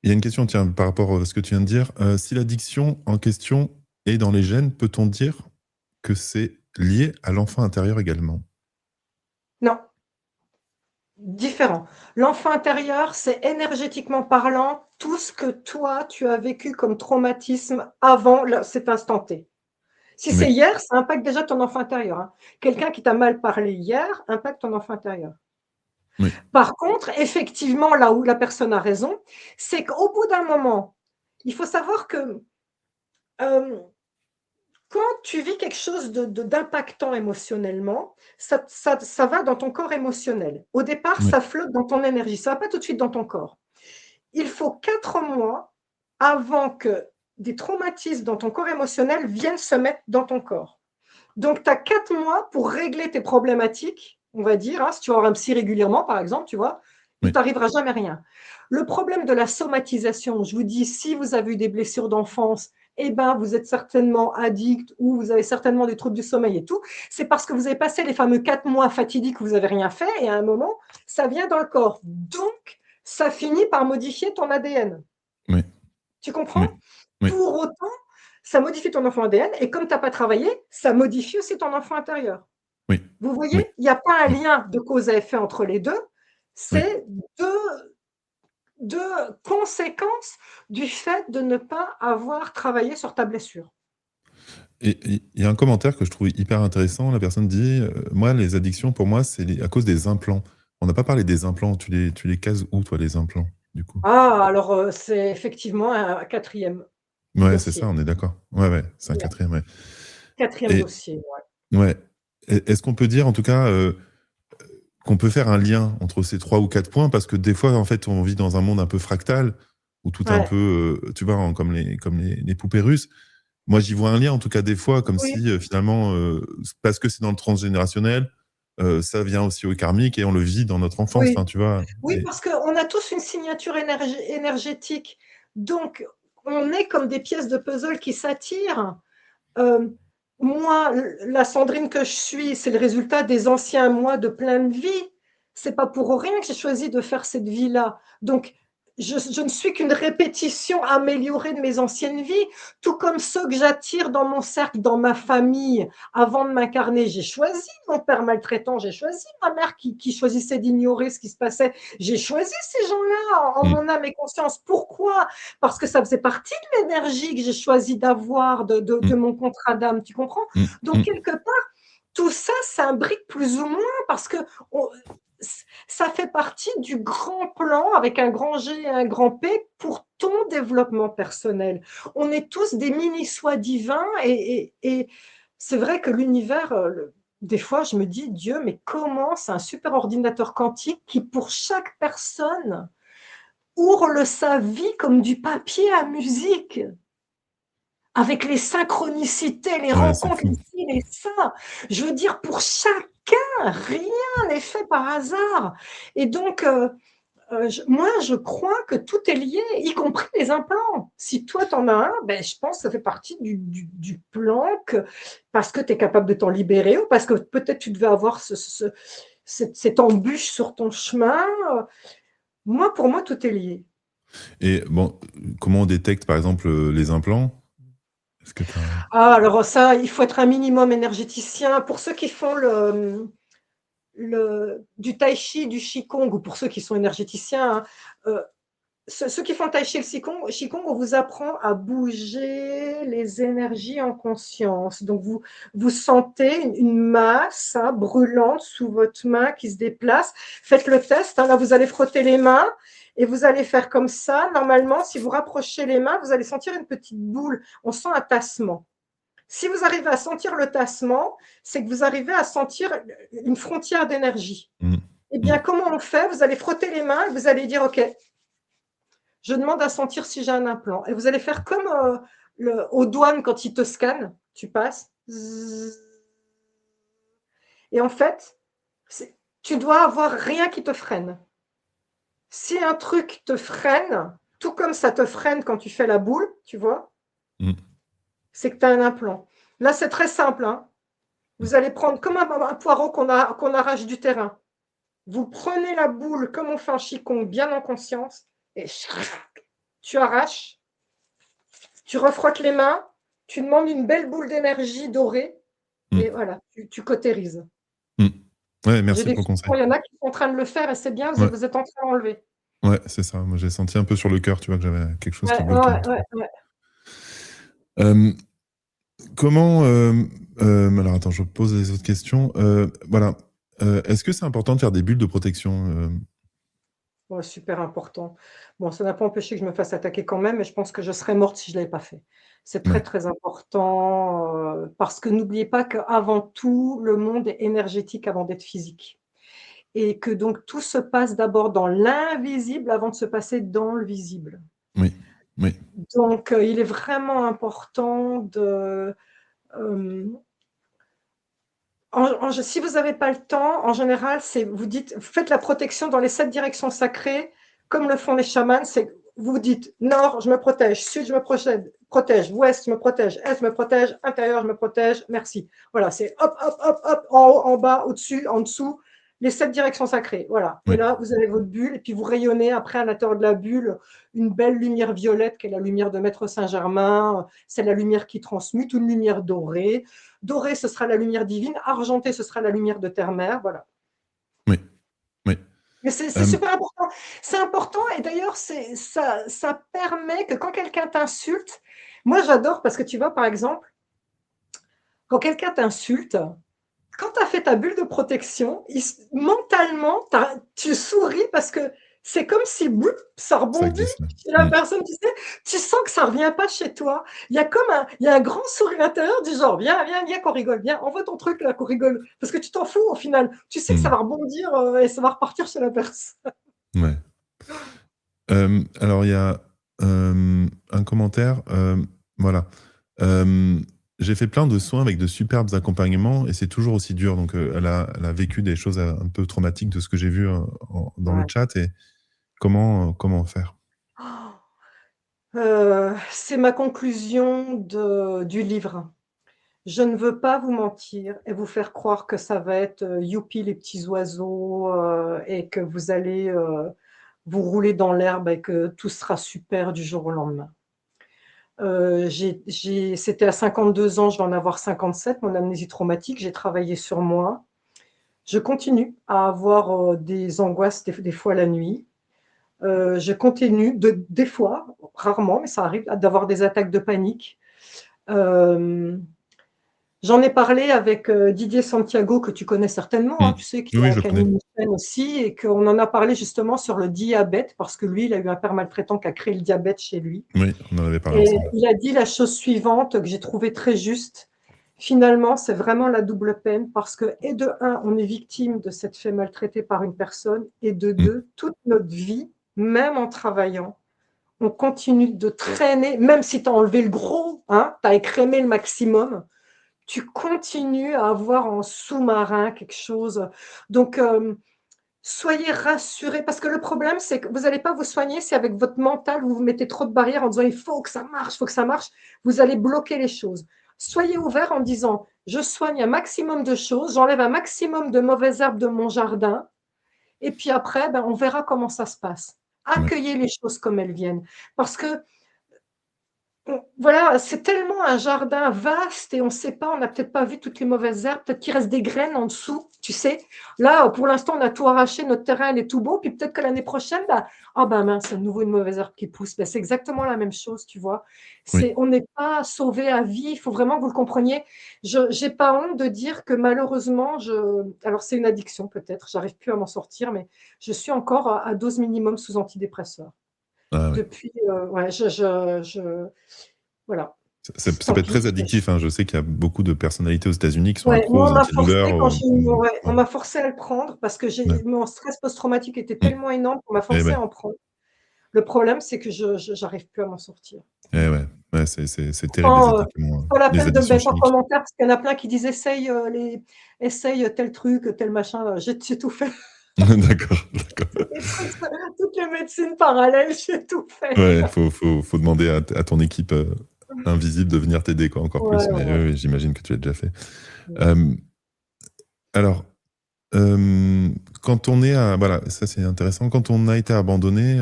il y a une question, tiens, par rapport à ce que tu viens de dire. Si l'addiction en question est dans les gènes, peut-on dire que c'est lié à l'enfant intérieur également? Non, différent. L'enfant intérieur, c'est énergétiquement parlant tout ce que toi, tu as vécu comme traumatisme avant cet instant T. Si c'est Oui, hier, ça impacte déjà ton enfant intérieur, hein. Quelqu'un qui t'a mal parlé hier impacte ton enfant intérieur. oui. Par contre, effectivement, là où la personne a raison, c'est qu'au bout d'un moment, il faut savoir que, hem, quand tu vis quelque chose d'impactant émotionnellement, ça va dans ton corps émotionnel. Au départ, Oui, ça flotte dans ton énergie, ça ne va pas tout de suite dans ton corps. Il faut 4 mois avant que des traumatismes dans ton corps émotionnel viennent se mettre dans ton corps. Donc, tu as 4 mois pour régler tes problématiques, on va dire. Hein, si tu vas voir un psy régulièrement, par exemple, tu vois, il oui, t'arrivera jamais rien. Le problème de la somatisation, je vous dis, si vous avez eu des blessures d'enfance, eh ben, vous êtes certainement addict ou vous avez certainement des troubles du sommeil et tout. C'est parce que vous avez passé les fameux 4 mois fatidiques où vous n'avez rien fait et à un moment, ça vient dans le corps. Donc, ça finit par modifier ton ADN. oui, Tu comprends? oui, oui, Pour autant, ça modifie ton enfant ADN et comme tu as pas travaillé, ça modifie aussi ton enfant intérieur. oui, Vous oui, voyez? Il y a pas un oui, lien de cause à effet entre les 2, oui. c'est 2 conséquences du fait de ne pas avoir travaillé sur ta blessure. Et il y a un commentaire que je trouve hyper intéressant. La personne dit, moi, les addictions, pour moi, c'est à cause des implants. On n'a pas parlé des implants. Tu les cases où, toi, les implants, du coup? Ah alors, c'est effectivement un 4e Ouais, c'est ça, dossier. on est d'accord. Ouais, ouais, c'est un Ouais, quatrième, ouais. 4e Et dossier, ouais. ouais. Est-ce qu'on peut dire, en tout cas, qu'on peut faire un lien entre ces 3 ou 4 points? Parce que des fois, en fait, on vit dans un monde un peu fractal, où tout est un Ouais. peu, tu vois, comme les poupées russes. Moi, j'y vois un lien, en tout cas, des fois, comme Oui, si, finalement, parce que c'est dans le transgénérationnel, ça vient aussi au karmique et on le vit dans notre enfance, oui. enfin, tu vois? Oui, parce qu'on a tous une signature énergétique. Donc, on est comme des pièces de puzzle qui s'attirent. Euh, Moi, la Sandrine que je suis, c'est le résultat des anciens mois de pleine vie. C'est pas pour rien que j'ai choisi de faire cette vie-là. Donc, je ne suis qu'une répétition améliorée de mes anciennes vies, tout comme ceux que j'attire dans mon cercle, dans ma famille. Avant de m'incarner, j'ai choisi mon père maltraitant, j'ai choisi ma mère qui choisissait d'ignorer ce qui se passait. J'ai choisi ces gens-là en Mmh, mon âme et conscience. Pourquoi? Parce que ça faisait partie de l'énergie que j'ai choisi d'avoir de mmh, mon contrat d'âme, tu comprends? mmh, Donc, mmh. quelque part, tout ça s'imbrique plus ou moins parce que on, ça fait partie du grand plan avec un grand G et un grand P pour ton développement personnel. On est tous des mini-soi divins et c'est vrai que l'univers, des fois, je me dis, Dieu, mais comment c'est un super ordinateur quantique qui, pour chaque personne, ourle sa vie comme du papier à musique avec les synchronicités, les Ouais, c'est rencontres, fou. les ci, les ça. Je veux dire, pour chacun, rien n'est fait par hasard. Et donc, moi, je crois que tout est lié, y compris les implants. Si toi, tu en as un, ben, je pense que ça fait partie du plan parce que tu es capable de t'en libérer ou parce que peut-être tu devais avoir cette embûche sur ton chemin. Moi, pour moi, tout est lié. Et bon, comment on détecte, par exemple, les implants? Est-ce que tu as Ah, alors ça, il faut être un minimum énergéticien. Pour ceux qui font du tai chi, du qigong, ou pour ceux qui sont énergéticiens, hein, ceux qui font le tai chi et le qigong, on vous apprend à bouger les énergies en conscience. Donc, vous sentez une masse brûlante sous votre main qui se déplace. Faites le test. Hein, là, vous allez frotter les mains et vous allez faire comme ça. Normalement, si vous rapprochez les mains, vous allez sentir une petite boule. On sent un tassement. Si vous arrivez à sentir le tassement, c'est que vous arrivez à sentir une frontière d'énergie. mmh, Eh bien, mmh, comment on fait? Vous allez frotter les mains et vous allez dire, OK, je demande à sentir si j'ai un implant. Et vous allez faire comme aux douanes quand ils te scannent, tu passes. Et en fait, tu dois avoir rien qui te freine. Si un truc te freine, tout comme ça te freine quand tu fais la boule, tu vois, mmh, c'est que tu as un implant. Là, c'est très simple. Hein. mmh. Vous allez prendre comme un poireau qu'on arrache du terrain. Vous prenez la boule comme on fait en qigong, bien en conscience, et tu arraches, tu refrottes les mains, tu demandes une belle boule d'énergie dorée, Mmh. et voilà, tu cautérises. Mmh. Ouais, J'ai merci des pour le conseil. frissons, il y en a qui sont en train de le faire, et c'est bien, Ouais, vous êtes en train d'enlever. ouais, c'est ça. Moi, j'ai senti un peu sur le cœur, tu vois, que j'avais quelque chose qui Ouais, bloquait un ouais, petit ouais, peu. ouais. Comment, alors attends, je pose les autres questions. Voilà. Est-ce que c'est important de faire des bulles de protection? Ouais, super important. Bon, ça n'a pas empêché que je me fasse attaquer quand même, mais je pense que je serais morte si je l'avais pas fait. C'est très, Ouais, très important, parce que n'oubliez pas qu'avant tout, le monde est énergétique avant d'être physique et que donc tout se passe d'abord dans l'invisible avant de se passer dans le visible. oui, oui, Donc, il est vraiment important de, hem, si vous n'avez pas le temps, en général, c'est vous dites vous faites la protection dans les 7 directions sacrées, comme le font les chamans, c'est vous dites: «Nord, je me protège, sud, je me protège, ouest, je me protège, est, je me protège, intérieur, je me protège, merci». Voilà, c'est hop, hop, hop, hop, en haut, en bas, au-dessus, en dessous, les 7 directions sacrées, voilà. Et oui, là, vous avez votre bulle et puis vous rayonnez après à l'intérieur de la bulle une belle lumière violette qui est la lumière de Maître Saint-Germain, c'est la lumière qui transmute, une lumière dorée. Doré, ce sera la lumière divine. Argenté, ce sera la lumière de terre-mère. Voilà. oui, oui. Mais c'est Euh, super important. C'est important et d'ailleurs, ça permet que quand quelqu'un t'insulte, moi j'adore parce que tu vois, par exemple, quand quelqu'un t'insulte, quand tu as fait ta bulle de protection, mentalement, tu souris parce que c'est comme si bloup, ça Ça rebondit glisse. chez la personne, tu sais, tu sens que ça ne revient pas chez toi. Il y a un grand sourire intérieur du genre, viens, viens, viens qu'on rigole, viens, envoie ton truc là qu'on rigole. Parce que tu t'en fous au final. Tu sais que ça Hmm, va rebondir et ça va repartir chez la personne. ouais. Alors, il y a un commentaire. Voilà. Euh, j'ai fait plein de soins avec de superbes accompagnements et c'est toujours aussi dur. Donc, elle a vécu des choses un peu traumatiques de ce que j'ai vu dans le Ouais. chat. Et comment faire? C'est ma conclusion du livre. Je ne veux pas vous mentir et vous faire croire que ça va être youpi les petits oiseaux et que vous allez vous rouler dans l'herbe et que tout sera super du jour au lendemain. C'était à 52 ans, je vais en avoir 57, mon amnésie traumatique, j'ai travaillé sur moi. Je continue à avoir des angoisses des fois la nuit. Je continue, des fois, rarement, mais ça arrive, d'avoir des attaques de panique. Euh, J'en ai parlé avec Didier Santiago, que tu connais certainement, Hmm. hein, tu sais, Oui, je qui le connais. anime une chaîne aussi, et qu'on en a parlé justement sur le diabète, parce que lui, il a eu un père maltraitant qui a créé le diabète chez lui. Oui, on en avait parlé Et ensemble. il a dit la chose suivante que j'ai trouvée très juste. Finalement, c'est vraiment la double peine, parce que, et de un, on est victime de s'être fait maltraiter par une personne, et de Hmm. deux, toute notre vie, même en travaillant, on continue de traîner, même si tu as enlevé le gros, hein, tu as écrémé le maximum, tu continues à avoir en sous-marin quelque chose. Donc, soyez rassurés, parce que le problème, c'est que vous n'allez pas vous soigner si avec votre mental, vous vous mettez trop de barrières en disant il faut que ça marche, il faut que ça marche. Vous allez bloquer les choses. Soyez ouverts en disant je soigne un maximum de choses, j'enlève un maximum de mauvaises herbes de mon jardin, et puis après, ben, on verra comment ça se passe. Ouais. Accueillez les choses comme elles viennent. Parce que voilà, c'est tellement un jardin vaste et on ne sait pas, on n'a peut-être pas vu toutes les mauvaises herbes, peut-être qu'il reste des graines en dessous, tu sais. Là, pour l'instant, on a tout arraché, notre terrain il est tout beau, puis peut-être que l'année prochaine, bah, ah ben mince, à nouveau une mauvaise herbe qui pousse. Ben, c'est exactement la même chose, tu vois. Oui. On n'est pas sauvé à vie, il faut vraiment que vous le compreniez. Je n'ai pas honte de dire que malheureusement, alors c'est une addiction peut-être, j'arrive plus à m'en sortir, mais je suis encore à dose minimum sous antidépresseurs. Ah, ouais. Depuis, ouais, voilà. Ça Tant peut être pis. très addictif, hein. Je sais qu'il y a beaucoup de personnalités aux États-Unis qui sont Ouais, accros moi, aux antidouleurs. on Ouais. m'a forcé à le prendre parce que Ouais. mon stress post-traumatique était Hmm. tellement énorme qu'on m'a Eh forcé ouais. à en prendre. Le problème, c'est que je n'arrive plus à m'en sortir. Eh ouais. Ouais, c'est terrible les Pourtant, addictions, pas la les peine de me addictions mettre en chimiques. commentaire parce qu'il y en a plein qui disent essaye tel truc, tel machin. J'ai tout fait. D'accord, d'accord. Les trucs, toutes les médecines parallèles, j'ai tout fait. Ouais, faut demander à ton équipe invisible de venir t'aider, quoi, encore Ouais, plus. Mais ouais, oui, j'imagine que tu l'as déjà fait. ouais. Euh, alors, euh, quand on est à... Voilà, ça c'est intéressant. Quand on a été abandonné,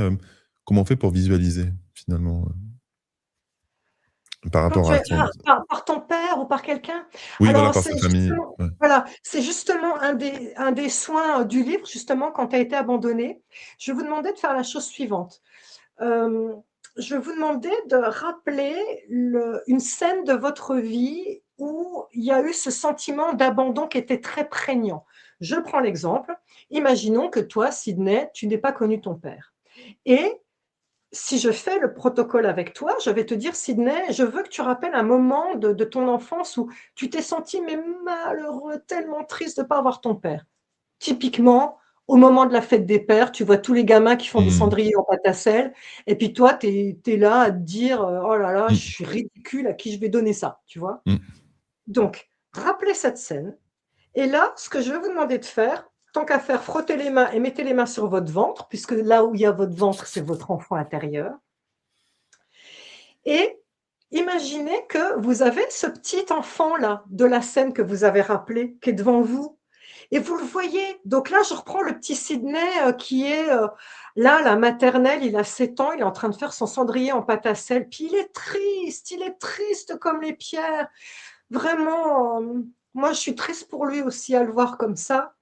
comment on fait pour visualiser, finalement, par Quand rapport tu à es ton... par ton père ou par quelqu'un? Oui, voilà, Alors par c'est sa famille. justement Ouais. voilà, c'est justement un des soins, du livre, justement, quand tu as été abandonné. Je vais vous demander de faire la chose suivante. Hem, je vais vous demander de rappeler une scène de votre vie où il y a eu ce sentiment d'abandon qui était très prégnant. Je prends l'exemple. Imaginons que toi, Sydney, tu n'aies pas connu ton père. Et si je fais le protocole avec toi, je vais te dire, Sydney, je veux que tu rappelles un moment de ton enfance où tu t'es senti mais malheureux, tellement triste de ne pas avoir ton père. Typiquement, au moment de la fête des pères, tu vois tous les gamins qui font des Mmh. cendriers en pâte à sel, et puis toi, tu es là à te dire, oh là là, je Mmh. suis ridicule, à qui je vais donner ça, tu vois? Mmh. Donc, rappelez cette scène, et là, ce que je vais vous demander de faire, tant qu'à faire, frottez les mains et mettez les mains sur votre ventre, puisque là où il y a votre ventre, c'est votre enfant intérieur. Et imaginez que vous avez ce petit enfant-là, de la scène que vous avez rappelée, qui est devant vous. Et vous le voyez. Donc là, je reprends le petit Sydney qui est là, la maternelle, il a 7 ans, il est en train de faire son cendrier en pâte à sel. Puis il est triste comme les pierres. Vraiment, moi, je suis triste pour lui aussi à le voir comme ça.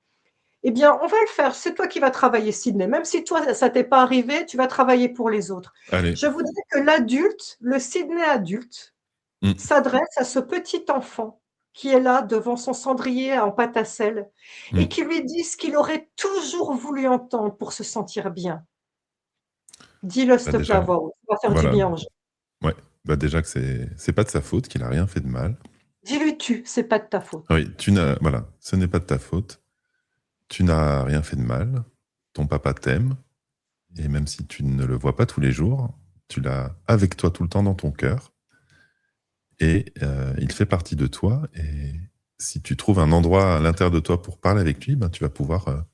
Eh bien, on va le faire. C'est toi qui vas travailler, Sydney. Même si toi, ça t'est pas arrivé, tu vas travailler pour les autres. Allez. Je voudrais que l'adulte, le Sydney adulte, Mmh. s'adresse à ce petit enfant qui est là devant son cendrier en pâte à sel et Mmh. qui lui dit ce qu'il aurait toujours voulu entendre pour se sentir bien. Dis-le, s'il Bah, te plaît, déjà, à voix haute. Ça va faire du voilà, bien aux gens. ouais, bah, déjà que c'est pas de sa faute, qu'il a rien fait de mal. Dis-lui tu, c'est pas de ta faute. Oui, voilà, ce n'est pas de ta faute. Tu n'as rien fait de mal. Ton papa t'aime et même si tu ne le vois pas tous les jours, tu l'as avec toi tout le temps dans ton cœur et il fait partie de toi et si tu trouves un endroit à l'intérieur de toi pour parler avec lui, ben, tu vas pouvoir,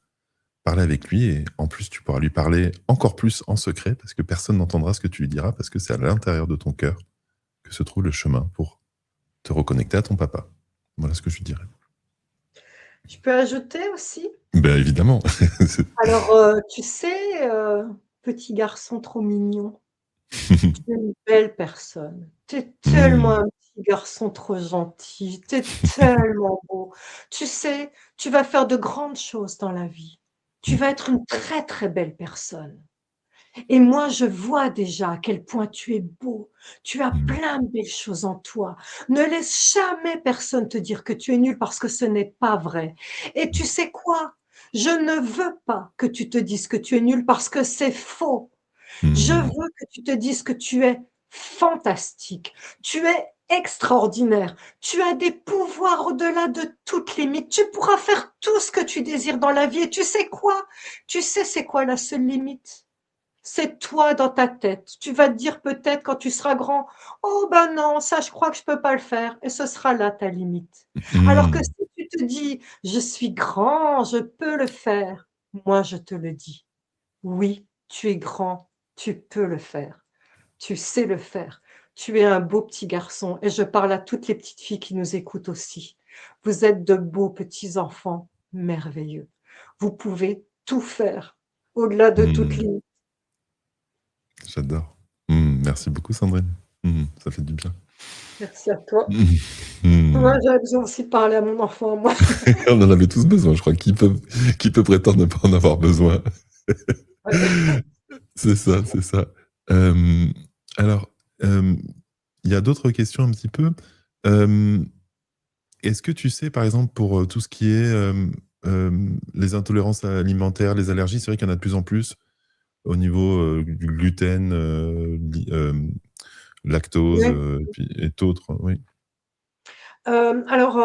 parler avec lui et en plus, tu pourras lui parler encore plus en secret parce que personne n'entendra ce que tu lui diras parce que c'est à l'intérieur de ton cœur que se trouve le chemin pour te reconnecter à ton papa. Voilà ce que je dirais. Je peux ajouter aussi? Ben évidemment. Alors, tu sais, petit garçon trop mignon, tu es une belle personne. Tu es tellement Mmh. un petit garçon trop gentil, tu es tellement beau. Tu sais, tu vas faire de grandes choses dans la vie. Tu Mmh. vas être une très, très belle personne. Et moi, je vois déjà à quel point tu es beau. Tu as Mmh. plein de belles choses en toi. Ne laisse jamais personne te dire que tu es nul parce que ce n'est pas vrai. Et tu sais quoi? Je ne veux pas que tu te dises que tu es nul parce que c'est faux. Je Mmh. veux que tu te dises que tu es fantastique, tu es extraordinaire, tu as des pouvoirs au-delà de toute limite. Tu pourras faire tout ce que tu désires dans la vie. Et tu sais quoi? Tu sais c'est quoi la seule limite? C'est toi dans ta tête. Tu vas te dire peut-être quand tu seras grand, oh ben non, ça je crois que je peux pas le faire. Et ce sera là ta limite. Alors que Mmh. si tu te dis, je suis grand, je peux le faire, moi je te le dis. Oui, tu es grand, tu peux le faire, tu sais le faire. Tu es un beau petit garçon et je parle à toutes les petites filles qui nous écoutent aussi. Vous êtes de beaux petits enfants merveilleux. Vous pouvez tout faire, au-delà de toute Mmh. limite. J'adore. Mmh. Merci beaucoup Sandrine. Mmh. Ça fait du bien. Merci à toi. Mmh. Moi, Mmh. j'avais besoin aussi de parler à mon enfant, moi. On en avait tous besoin, je crois. Qui peut prétendre ne pas en avoir besoin? C'est ça, c'est ça. Hem, alors, hem, il y a d'autres questions un petit peu. Hem, est-ce que tu sais, par exemple, pour, tout ce qui est, les intolérances alimentaires, les allergies, c'est vrai qu'il y en a de plus en plus au niveau, du gluten, lactose, Ouais. puis et d'autres, oui. Alors,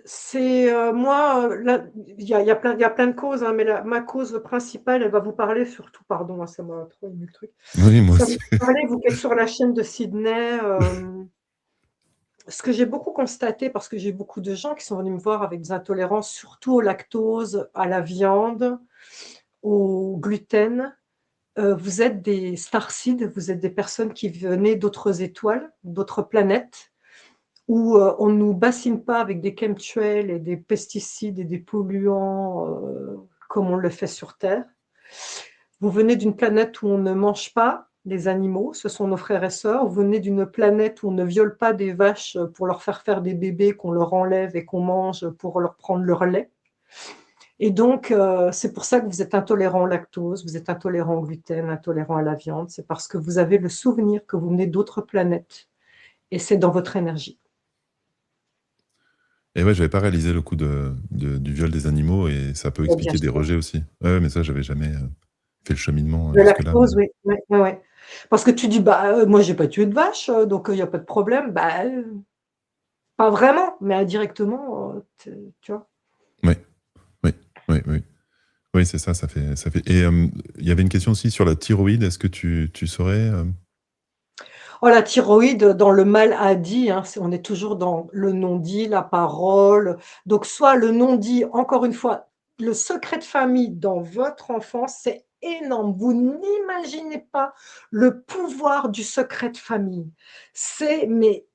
c'est, moi, là, il y a plein de causes, hein, mais ma cause principale, elle va vous parler surtout pardon, hein, ça m'a trop ému le truc. Oui, moi Ça va aussi. vous parler, vous qui êtes sur la chaîne de Sydney, ce que j'ai beaucoup constaté, parce que j'ai beaucoup de gens qui sont venus me voir avec des intolérances, surtout au lactose, à la viande, au gluten. Vous êtes des starseeds, vous êtes des personnes qui venaient d'autres étoiles, d'autres planètes, où on ne nous bassine pas avec des chemtrails et des pesticides et des polluants comme on le fait sur Terre. Vous venez d'une planète où on ne mange pas les animaux, ce sont nos frères et sœurs. Vous venez d'une planète où on ne viole pas des vaches pour leur faire des bébés qu'on leur enlève et qu'on mange pour leur prendre leur lait. Et donc, c'est pour ça que vous êtes intolérant au lactose, vous êtes intolérant au gluten, intolérant à la viande. C'est parce que vous avez le souvenir que vous venez d'autres planètes et c'est dans votre énergie. Et ouais, j'avais pas réalisé le coup du viol des animaux et ça peut Bien expliquer des sûr. rejets aussi. Ouais, mais ça, j'avais jamais fait le cheminement Le jusque-là. Mais... lactose, oui. Ouais, ouais, ouais. Parce que tu dis: «Bah, moi j'ai pas tué de vache, donc il y a pas de problème». Bah, pas vraiment, mais indirectement, tu vois? Oui, oui, oui, oui. Oui, c'est ça, ça fait. Et il y avait une question aussi sur la thyroïde. Est-ce que tu saurais Oh, la thyroïde, dans le mal-a-dit, hein, on est toujours dans le non-dit, la parole. Donc soit le non-dit, encore une fois, le secret de famille dans votre enfance, c'est énorme. Vous n'imaginez pas le pouvoir du secret de famille. Mais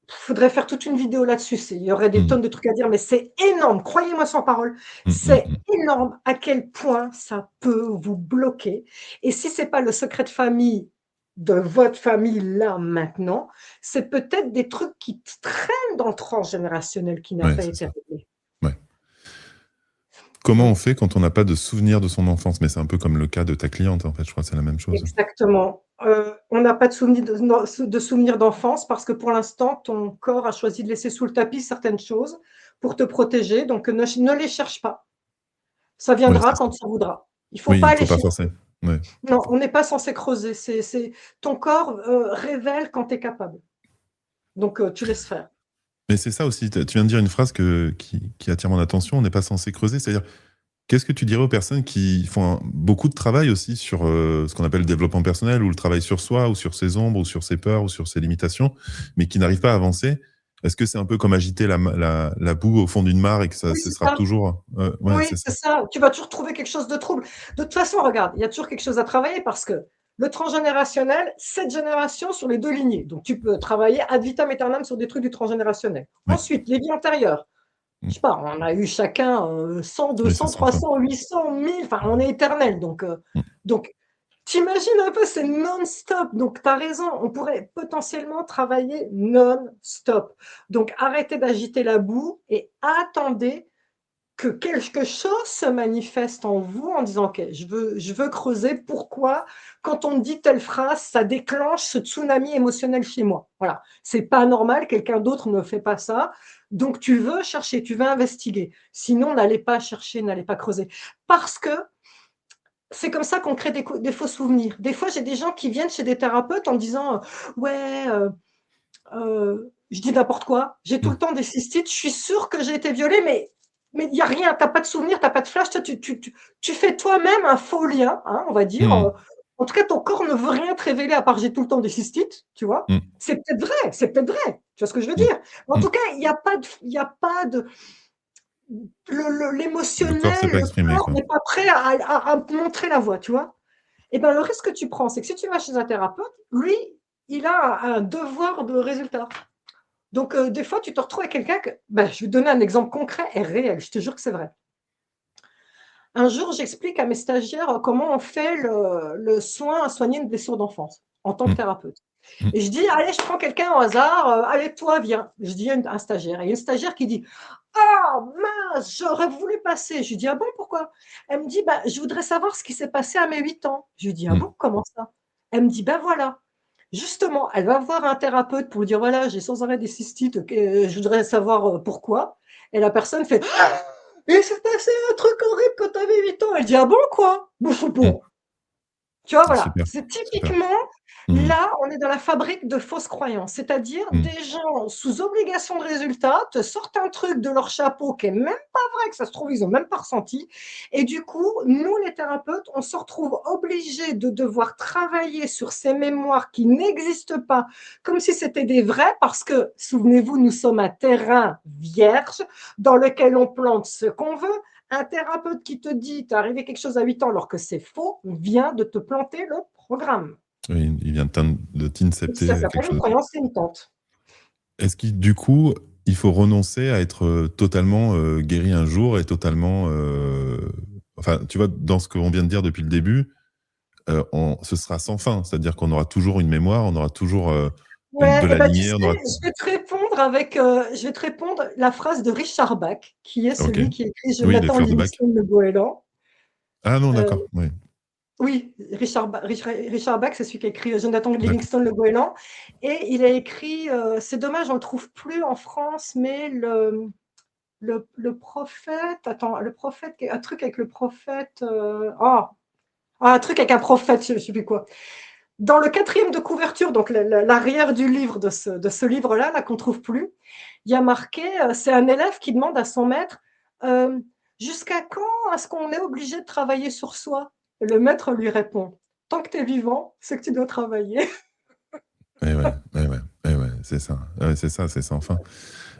il faudrait faire toute une vidéo là-dessus. Il y aurait des Hmm, tonnes de trucs à dire, mais c'est énorme. Croyez-moi sans parole, hmm, hmm, c'est hmm. énorme à quel point ça peut vous bloquer. Et si c'est pas le secret de famille de votre famille là, maintenant, c'est peut-être des trucs qui traînent dans le transgénérationnel qui n'a Ouais, pas c'est été ça. réglé. Ouais. Comment on Ouais, fait quand on n'a pas de souvenir de son enfance? Mais c'est un peu comme le cas de ta cliente, en fait, je crois que c'est la même chose. exactement. On n'a pas de souvenir de souvenirs d'enfance parce que pour l'instant, ton corps a choisi de laisser sous le tapis certaines choses pour te protéger, donc ne les cherche pas. Ça Ouais, viendra c'est ça. quand ça voudra. Il faut Oui, pas il aller faut pas chercher. forcer. Ouais. Non, on n'est pas censé creuser. Ton corps, révèle quand tu es capable. Donc tu laisses faire. Mais c'est ça aussi, tu viens de dire une phrase qui attire mon attention, on n'est pas censé creuser. C'est-à-dire, qu'est-ce que tu dirais aux personnes qui font beaucoup de travail aussi sur ce qu'on appelle le développement personnel, ou le travail sur soi, ou sur ses ombres, ou sur ses peurs, ou sur ses limitations, mais qui n'arrivent pas à avancer? Est-ce que c'est un peu comme agiter la boue au fond d'une mare et que ça Oui, ce c'est sera ça. toujours... ouais, Oui, c'est c'est ça. ça. Tu vas toujours trouver quelque chose de trouble. De toute façon, regarde, il y a toujours quelque chose à travailler parce que le transgénérationnel, 7 générations sur les 2 lignées. Donc, tu peux travailler ad vitam aeternam sur des trucs du transgénérationnel. Oui, Ensuite, les vies antérieures. Je sais mm. pas, on a eu chacun 100, Oui, c'est 200, sans fin. 300, 800, 1000. Enfin, on est éternel. Mm. Donc t'imagines un peu, c'est non-stop. Donc, tu as raison, on pourrait potentiellement travailler non-stop. Donc, arrêtez d'agiter la boue et attendez que quelque chose se manifeste en vous en disant: «OK, je veux creuser pourquoi, quand on me dit telle phrase, ça déclenche ce tsunami émotionnel chez moi». Voilà, c'est pas normal, quelqu'un d'autre ne fait pas ça. Donc tu veux chercher, tu veux investiguer. Sinon, n'allez pas chercher, n'allez pas creuser. Parce que c'est comme ça qu'on crée des faux souvenirs. Des fois, j'ai des gens qui viennent chez des thérapeutes en disant: «Ouais, je dis n'importe quoi. J'ai tout le Mm. temps des cystites. Je suis sûre que j'ai été violée, mais il y a rien. Tu as pas de souvenir, tu as pas de flash. Toi, tu fais toi-même un faux lien, hein, on va dire, Mm. en tout cas, ton corps ne veut rien te révéler à part: «J'ai tout le temps des cystites», tu vois? Mm. C'est peut-être vrai, c'est peut-être vrai. Tu vois ce que je veux Mm. dire? En Mm. tout cas, il y a pas de Le corps ne l'émotionnel, s'est pas le exprimé, corps quoi. n'est pas prêt à te montrer la voie, tu vois? Et ben, le risque que tu prends, c'est que si tu vas chez un thérapeute, lui, il a un devoir de résultat. Donc, des fois, tu te retrouves avec quelqu'un que je vais te donner un exemple concret et réel, je te jure que c'est vrai. Un jour, j'explique à mes stagiaires, comment on fait le soin à soigner une blessure d'enfance, en tant que Mm. thérapeute. Mm. Et je dis: «Allez, je prends quelqu'un au hasard, allez, toi, viens». Je dis à un stagiaire et il y a une stagiaire qui dit: «Ah mince, j'aurais voulu passer». Je lui dis: «Ah bon, pourquoi?» Elle me dit: «Bah, je voudrais savoir ce qui s'est passé à mes 8 ans». Je lui dis: «Ah Mm. bon, comment ça?» Elle me dit: «Ben voilà». Justement, elle va voir un thérapeute pour lui dire: «Voilà, j'ai sans arrêt des cystites, je voudrais savoir, pourquoi». Et la personne fait: «Ah, il s'est passé un truc horrible quand tu avais 8 ans». Elle dit: «Ah bon, quoi?» Mm. Bon, tu vois, voilà, Super, c'est super. typiquement Mm. là, on est dans la fabrique de fausses croyances. C'est-à-dire Mm. des gens sous obligation de résultat te sortent un truc de leur chapeau qui est même pas vrai, que ça se trouve, ils ont même pas ressenti. Et du coup, nous, les thérapeutes, on se retrouve obligés de devoir travailler sur ces mémoires qui n'existent pas, comme si c'était des vrais, parce que, souvenez-vous, nous sommes un terrain vierge dans lequel on plante ce qu'on veut. Un thérapeute qui te dit: «Tu arrivé quelque chose à 8 ans», alors que c'est faux, vient de te planter le programme. Oui, il vient de Ça t'incepter quelque s'appelle une chose. croyance limitante. Est-ce qu'il du coup, il faut renoncer à être, totalement, guéri un jour et totalement, enfin, tu vois, dans ce qu'on vient de dire depuis le début, on ce sera sans fin. C'est-à-dire qu'on aura toujours une mémoire, on aura toujours, une de Ouais, et la ben, tu lignée, sais, on aura... je vais te répondre la phrase de Richard Bach, qui est OK. celui qui a écrit Oui, les Jonathan fleurs de Bach. Livingston Le Goéland. Ah non, Heu, d'accord, oui, oui, Richard Bach, c'est celui qui a écrit Jonathan d'accord. Livingston Le Goéland et il a écrit, c'est dommage, on le trouve plus en France, mais le prophète, attends, le prophète, un truc avec le prophète, un truc avec un prophète, je ne sais plus quoi. Dans le quatrième de couverture, donc l'arrière du livre, de ce livre-là, là, qu'on ne trouve plus, il y a marqué, c'est un élève qui demande à son maître, euh, jusqu'à quand est-ce qu'on est obligé de travailler sur soi? Et le maître lui répond, tant que tu es vivant, c'est que tu dois travailler. Eh ouais, eh ouais, eh ouais, c'est ça. Ouais, c'est ça, enfin.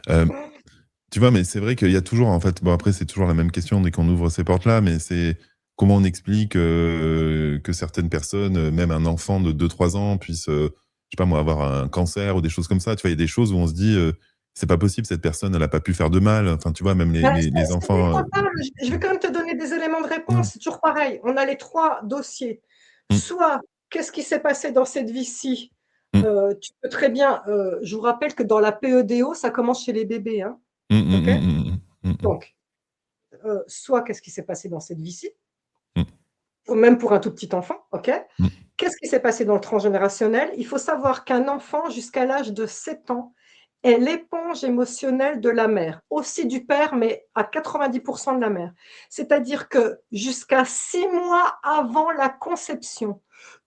Euh, Tu vois, mais c'est vrai qu'il y a toujours, en fait, bon après c'est toujours la même question dès qu'on ouvre ces portes-là, mais c'est comment on explique que certaines personnes, même un enfant de 2 3 ans, puisse, je sais pas moi, avoir un cancer ou des choses comme ça. Tu vois, il y a des choses où on se dit, c'est pas possible, cette personne, elle a pas pu faire de mal. Enfin, tu vois, même Ben, les c'est enfants. je vais quand même te donner des éléments de Ouais. réponse. C'est toujours pareil. On a les trois dossiers. Mm, Soit, qu'est-ce qui s'est passé dans cette vie-ci? mm, Tu peux très bien, je vous rappelle que dans la PEDO, ça commence chez les bébés, hein. mm, mm, OK? mm, mm, mm, mm, Donc, soit qu'est-ce qui s'est passé dans cette vie-ci, mm, ou même pour un tout petit enfant, OK? mm, Qu'est-ce qui s'est passé dans le transgénérationnel? Il faut savoir qu'un enfant, jusqu'à l'âge de 7 ans, est l'éponge émotionnelle de la mère, aussi du père, mais à 90 de la mère. C'est-à-dire que jusqu'à 6 mois avant la conception,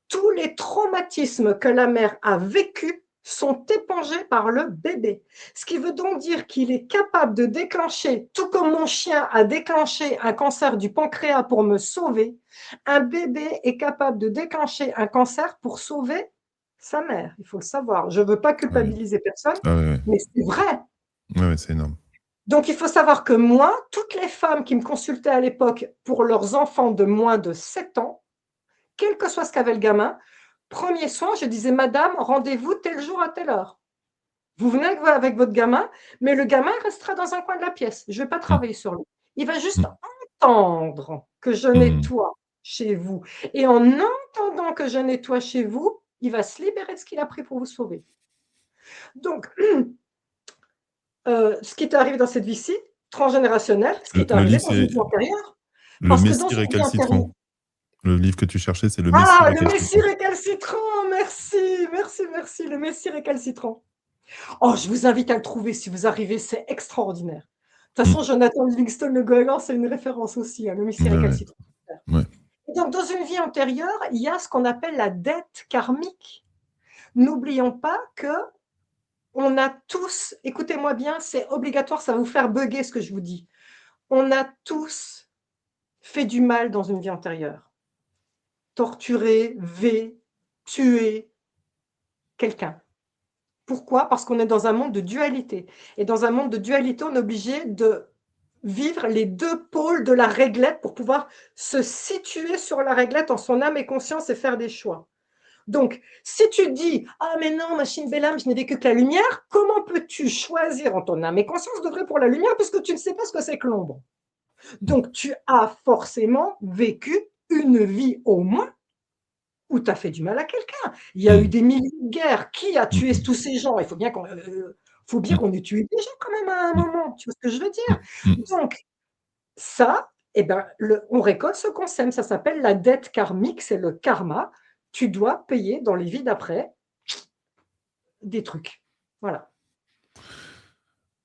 tous les traumatismes que la mère a vécus sont épongés par le bébé. Ce qui veut donc dire qu'il est capable de déclencher, tout comme mon chien a déclenché un cancer du pancréas pour me sauver, un bébé est capable de déclencher un cancer pour sauver sa mère. Il faut le savoir. Je ne veux pas ah oui. culpabiliser personne, Ah ouais, ouais. mais c'est vrai. Ouais, ouais, c'est énorme. Donc, il faut savoir que moi, toutes les femmes qui me consultaient à l'époque pour leurs enfants de moins de 7 ans, quel que soit ce qu'avait le gamin, premier soin, je disais, madame, rendez-vous tel jour à telle heure. Vous venez avec votre gamin, mais le gamin restera dans un coin de la pièce. Je ne vais pas Mm, travailler sur lui. Il va juste mm, entendre que je mm. nettoie chez vous. Et en entendant que je nettoie chez vous, il va se libérer de ce qu'il a pris pour vous sauver. Donc, ce qui est arrivé dans cette vie-ci, transgénérationnelle, ce qui est Le arrivé livre, dans une c'est vie antérieure. Le Parce que dans Messie une vie antérieure, récalcitrant. Le livre que tu cherchais, c'est Le Messie ah, le Messie récalcitrant. récalcitrant, merci, merci, merci, le Messie récalcitrant. Oh, je vous invite à le trouver si vous arrivez, c'est extraordinaire. De toute façon, Mm. Jonathan Livingstone Le Goéland, c'est une référence aussi, hein, le Messie Ouais, ouais, récalcitrant. ouais. Et donc, dans une vie antérieure, il y a ce qu'on appelle la dette karmique. N'oublions pas que on a tous, écoutez-moi bien, c'est obligatoire, ça va vous faire bugger ce que je vous dis. On a tous fait du mal dans une vie antérieure. Torturé, tué quelqu'un. Pourquoi? Parce qu'on est dans un monde de dualité. Et dans un monde de dualité, on est obligé de vivre les deux pôles de la réglette pour pouvoir se situer sur la réglette en son âme et conscience et faire des choix. Donc, si tu dis ah mais non, machine belle âme, je n'ai vécu que la lumière, comment peux-tu choisir en ton âme et conscience de vrai pour la lumière puisque tu ne sais pas ce que c'est que l'ombre? Donc, tu as forcément vécu une vie au moins où tu as fait du mal à quelqu'un. Il y a eu Mm, des milliers de guerres. Qui a mm, tué mm, tous ces gens? Il faut bien qu'on ait tué des gens quand même à un mm, moment. Tu vois ce que je veux mm, dire? mm. Donc, ça, eh ben, on récolte ce qu'on sème. Ça s'appelle la dette karmique, c'est le karma. Tu dois payer dans les vies d'après des trucs. Voilà.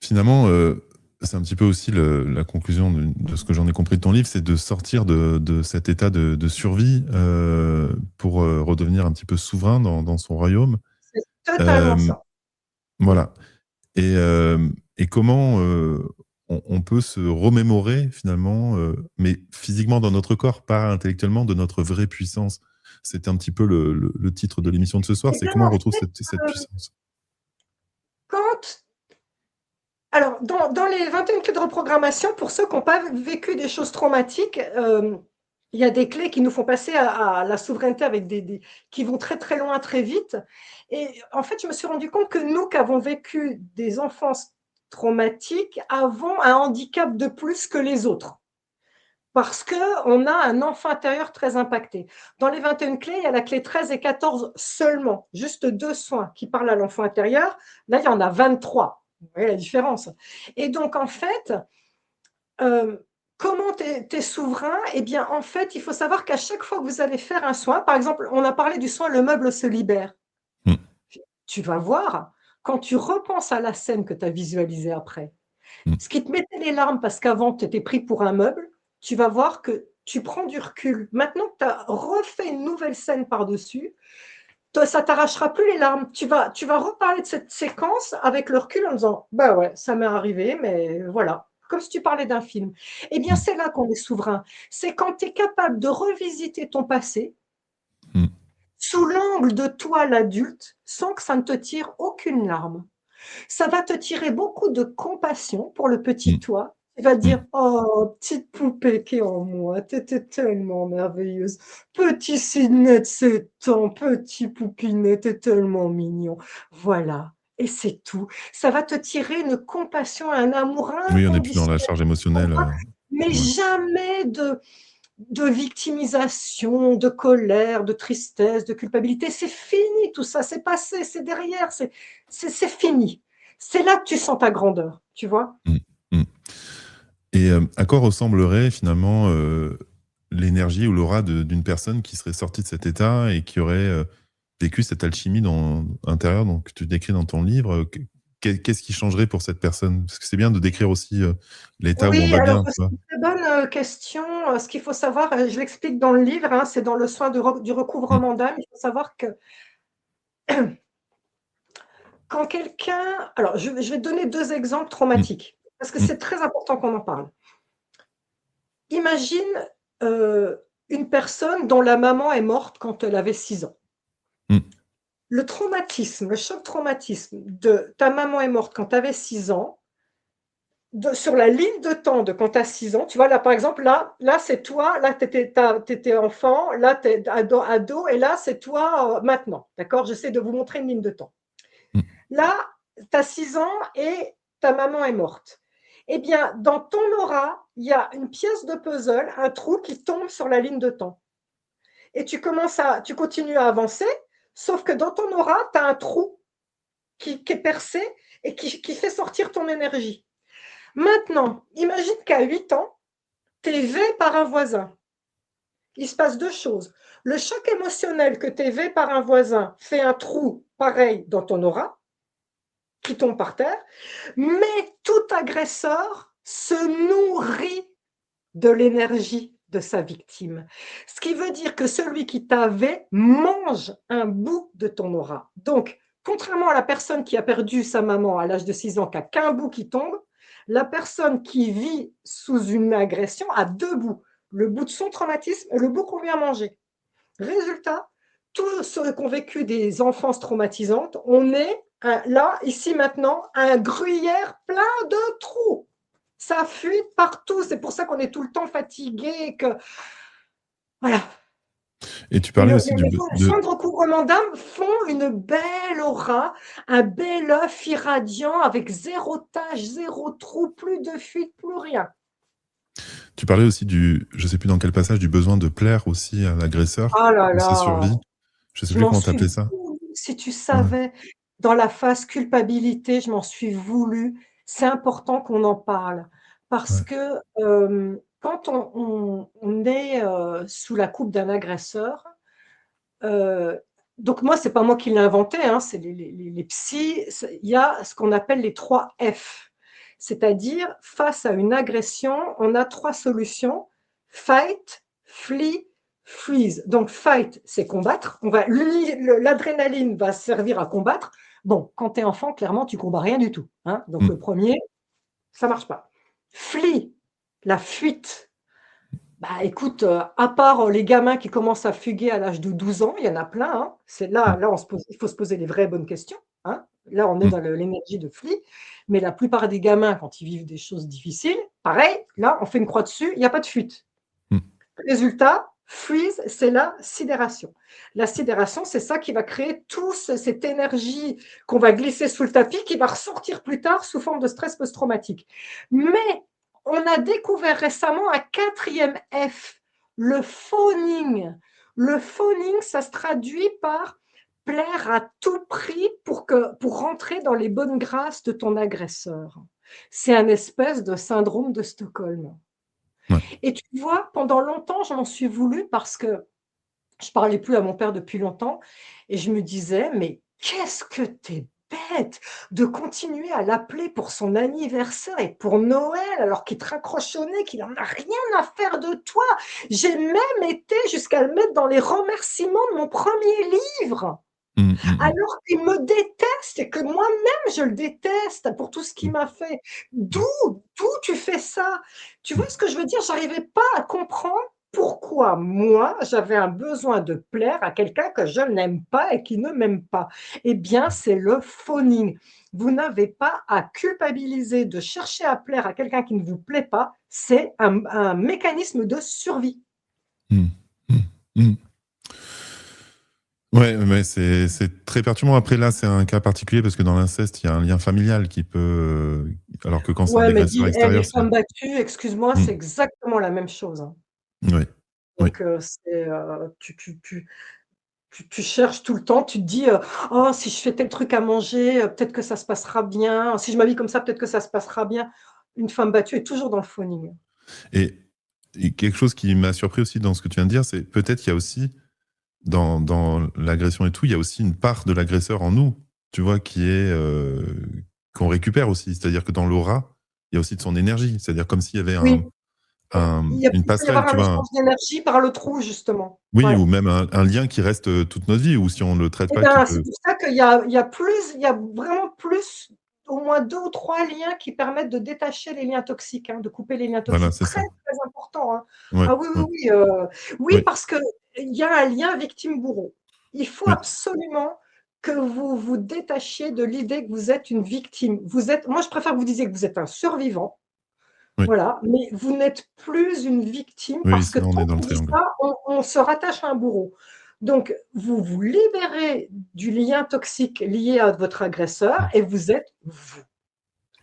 Finalement, c'est un petit peu aussi la conclusion de ce que j'en ai compris de ton livre, c'est de sortir de cet état de survie pour redevenir un petit peu souverain dans son royaume. C'est totalement Euh, ça. voilà. Et comment on peut se remémorer finalement, mais physiquement dans notre corps, pas intellectuellement, de notre vraie puissance. C'est un petit peu le titre de l'émission de ce soir, Eh c'est bien, comment on en retrouve fait, cette puissance. quand alors, dans les 21 clés de reprogrammation, pour ceux qui n'ont pas vécu des choses traumatiques, il y a des clés qui nous font passer à la souveraineté avec qui vont très très loin, très vite. Et en fait, je me suis rendu compte que nous qui avons vécu des enfances traumatiques avons un handicap de plus que les autres. Parce qu'on a un enfant intérieur très impacté. Dans les 21 clés, il y a la clé 13 et 14 seulement, juste 2 soins qui parlent à l'enfant intérieur. Là, il y en a 23. Vous voyez la différence. Et donc, en fait, comment tu es souverain? Eh bien, en fait, il faut savoir qu'à chaque fois que vous allez faire un soin, par exemple, on a parlé du soin, le meuble se libère. Mm, Tu vas voir, quand tu repenses à la scène que tu as visualisée après, Mmh. Ce qui te mettait les larmes parce qu'avant tu étais pris pour un meuble, tu vas voir que tu prends du recul. Maintenant que tu as refait une nouvelle scène par-dessus, toi, ça t'arrachera plus les larmes. Tu vas reparler de cette séquence avec le recul en disant: «Bah ouais, ça m'est arrivé, mais voilà». Comme si tu parlais d'un film. Eh bien, Mmh. c'est là qu'on est souverain. C'est quand tu es capable de revisiter ton passé Mmh. sous l'angle de toi l'adulte, sans que ça ne te tire aucune larme. Ça va te tirer beaucoup de compassion pour le petit Mmh. toi. Il va Mmh. dire: «Oh, petite poupée qui est en moi, tu étais tellement merveilleuse. Petit Sidney de 7 ans, petit poupinet, tu es tellement mignon». Voilà et c'est tout. Ça va te tirer une compassion, un amour Oui, on n'est plus dans la inconditionnel charge pour émotionnelle, toi, mais ouais. jamais de victimisation, de colère, de tristesse, de culpabilité. C'est fini tout ça, c'est passé, c'est derrière, c'est fini. C'est là que tu sens ta grandeur, tu vois? Mmh. Mmh. Et à quoi ressemblerait finalement, l'énergie ou l'aura d'une personne qui serait sortie de cet état et qui aurait, vécu cette alchimie dans intérieure, donc que tu décris dans ton livre? Qu'est-ce qui changerait pour cette personne? Parce que c'est bien de décrire aussi, l'état où on Oui, va alors bien, tu c'est vois? une très bonne, question. Ce qu'il faut savoir, je l'explique dans le livre, hein, c'est dans le soin du Mmh. recouvrement d'âme. Il faut savoir que quand quelqu'un alors je vais te donner 2 exemples Mmh. traumatiques, parce que Mmh. c'est très important qu'on en parle. Imagine, une personne dont la maman est morte quand elle avait 6 ans. Mmh. Le traumatisme, le choc traumatisme de ta maman est morte quand tu avais 6 ans, sur la ligne de temps de quand tu as 6 ans, tu vois, là, par exemple, là c'est toi, là, tu étais enfant, là, tu es ado et là, c'est toi, maintenant, d'accord? J'essaie de vous montrer une ligne de temps. Mmh. Là, tu as 6 ans et ta maman est morte. Eh bien, dans ton aura, il y a une pièce de puzzle, un trou qui tombe sur la ligne de temps et tu continues à avancer, sauf que dans ton aura, tu as un trou qui est percé et qui fait sortir ton énergie. Maintenant, imagine qu'à 8 ans, tu es élevé par un voisin. Il se passe 2 choses. Le choc émotionnel que tu es élevé par un voisin fait un trou pareil dans ton aura, qui tombe par terre, mais tout agresseur se nourrit de l'énergie de sa victime. Ce qui veut dire que celui qui t'avait mange un bout de ton aura. Donc, contrairement à la personne qui a perdu sa maman à l'âge de 6 ans, qui a qu'un bout qui tombe, la personne qui vit sous une agression a 2 bouts, le bout de son traumatisme et le bout qu'on lui a mangé. Résultat, tous ceux qui ont vécu des enfances traumatisantes, on est là, ici, maintenant, un gruyère plein de trous. Ça fuit partout. C'est pour ça qu'on est tout le temps fatigué. Que... Voilà. Et tu Et parlais aussi les soins de de recouvrement d'âme font une belle aura, un bel œuf irradiant avec zéro tache, zéro trou, plus de fuite, plus rien. tu parlais aussi je sais plus dans quel passage, du besoin de plaire aussi à l'agresseur Oh là dans sa là, survie. Je sais je plus m'en comment tu suis appelais ça. voulu, si tu Ouais, savais, dans la phase culpabilité, je m'en suis voulu. C'est important qu'on en parle parce ouais. que quand on est sous la coupe d'un agresseur, donc moi, c'est pas moi qui l'ai inventé, hein, c'est les psys. Il y a ce qu'on appelle les 3 F. C'est-à-dire, face à une agression, on a 3 solutions: fight, flee, freeze. Donc fight, c'est combattre. L'adrénaline va servir à combattre. Bon, quand tu es enfant, clairement, tu combats rien du tout, hein. Donc Mmh. le premier, ça marche pas. Flee, la fuite. Bah, écoute, à part, les gamins qui commencent à fuguer à l'âge de 12 ans, il y en a plein, hein. C'est Mmh. là, on se pose il faut se poser les vraies bonnes questions, hein. Là, on est Mmh. dans l'énergie de Flea, mais la plupart des gamins, quand ils vivent des choses difficiles, pareil, là, on fait une croix dessus, il y a pas de fuite. Mmh. Résultat, freeze, c'est la sidération. La sidération, c'est ça qui va créer cette énergie qu'on va glisser sous le tapis, qui va ressortir plus tard sous forme de stress post-traumatique. Mais on a découvert récemment un quatrième F, le phoning. Le phoning, ça se traduit par plaire à tout prix pour rentrer dans les bonnes grâces de ton agresseur. C'est un espèce de syndrome de Stockholm. Ouais. Et tu vois, pendant longtemps, je m'en suis voulu parce que je parlais plus à mon père depuis longtemps et je me disais: «Mais qu'est-ce que tu es bête de continuer à l'appeler pour son anniversaire et pour Noël, alors qu'il te raccroche au nez, qu'il en a rien à faire de toi. J'ai même été jusqu'à le mettre dans les remerciements de mon premier livre, Mmh, mmh, mmh. alors qu'il me déteste et que moi-même je le déteste pour tout ce qu'il Mmh, m'a fait. D'où mmh, d'où tu fais ça? Tu mmh. vois ce que je veux dire? J'arrivais pas à comprendre pourquoi moi, j'avais un besoin de plaire à quelqu'un que je n'aime pas et qui ne m'aime pas. Eh bien, c'est le phoning. Vous n'avez pas à culpabiliser de chercher à plaire à quelqu'un qui ne vous plaît pas, c'est un mécanisme de survie. Mmh. Mmh. Mmh. Ouais, mais c'est très perturbant. Après, là, c'est un cas particulier parce que dans l'inceste, il y a un lien familial qui peut, alors que quand c'est un Ouais, mais agresseur dis, les extérieur, c'est femmes battues, excuse-moi, c'est mmh. exactement la même chose, hein. Ouais. Oui. Donc c'est, tu cherches tout le temps, tu te dis, «Oh, si je fais tel truc à manger, peut-être que ça se passera bien. Si je m'habille comme ça, peut-être que ça se passera bien». Une femme battue est toujours dans le phoning. Et et quelque chose qui m'a surpris aussi dans ce que tu viens de dire, c'est peut-être qu'il y a aussi dans l'agression et tout, il y a aussi une part de l'agresseur en nous, tu vois? Qui est, qu'on récupère aussi. C'est-à-dire que dans l'aura, il y a aussi de son énergie. C'est-à-dire comme s'il y avait Oui, une il peut y passerelle, avoir tu un vois? échange d'énergie par le trou, justement. Oui, Ouais. ou même un lien qui reste, toute notre vie ou si on ne le traite Eh pas qui ben, c'est peut pour ça qu'il y a vraiment plus, au moins 2 ou 3 liens qui permettent de détacher les liens toxiques, hein, de couper les liens voilà, toxiques. c'est Très, ça. très important, hein. Ouais, Ah oui, oui, ouais, oui, oui, ouais, parce qu'il y a un lien victime-bourreau. Il faut oui, absolument que vous vous détachiez de l'idée que vous êtes une victime. Moi, je préfère que vous disiez que vous êtes un survivant, oui, voilà, mais vous n'êtes plus une victime oui, parce que sinon on tant est dans le qu'on dit triangle. ça, on se rattache à un bourreau. Donc, vous vous libérez du lien toxique lié à votre agresseur Mmh. et vous êtes vous,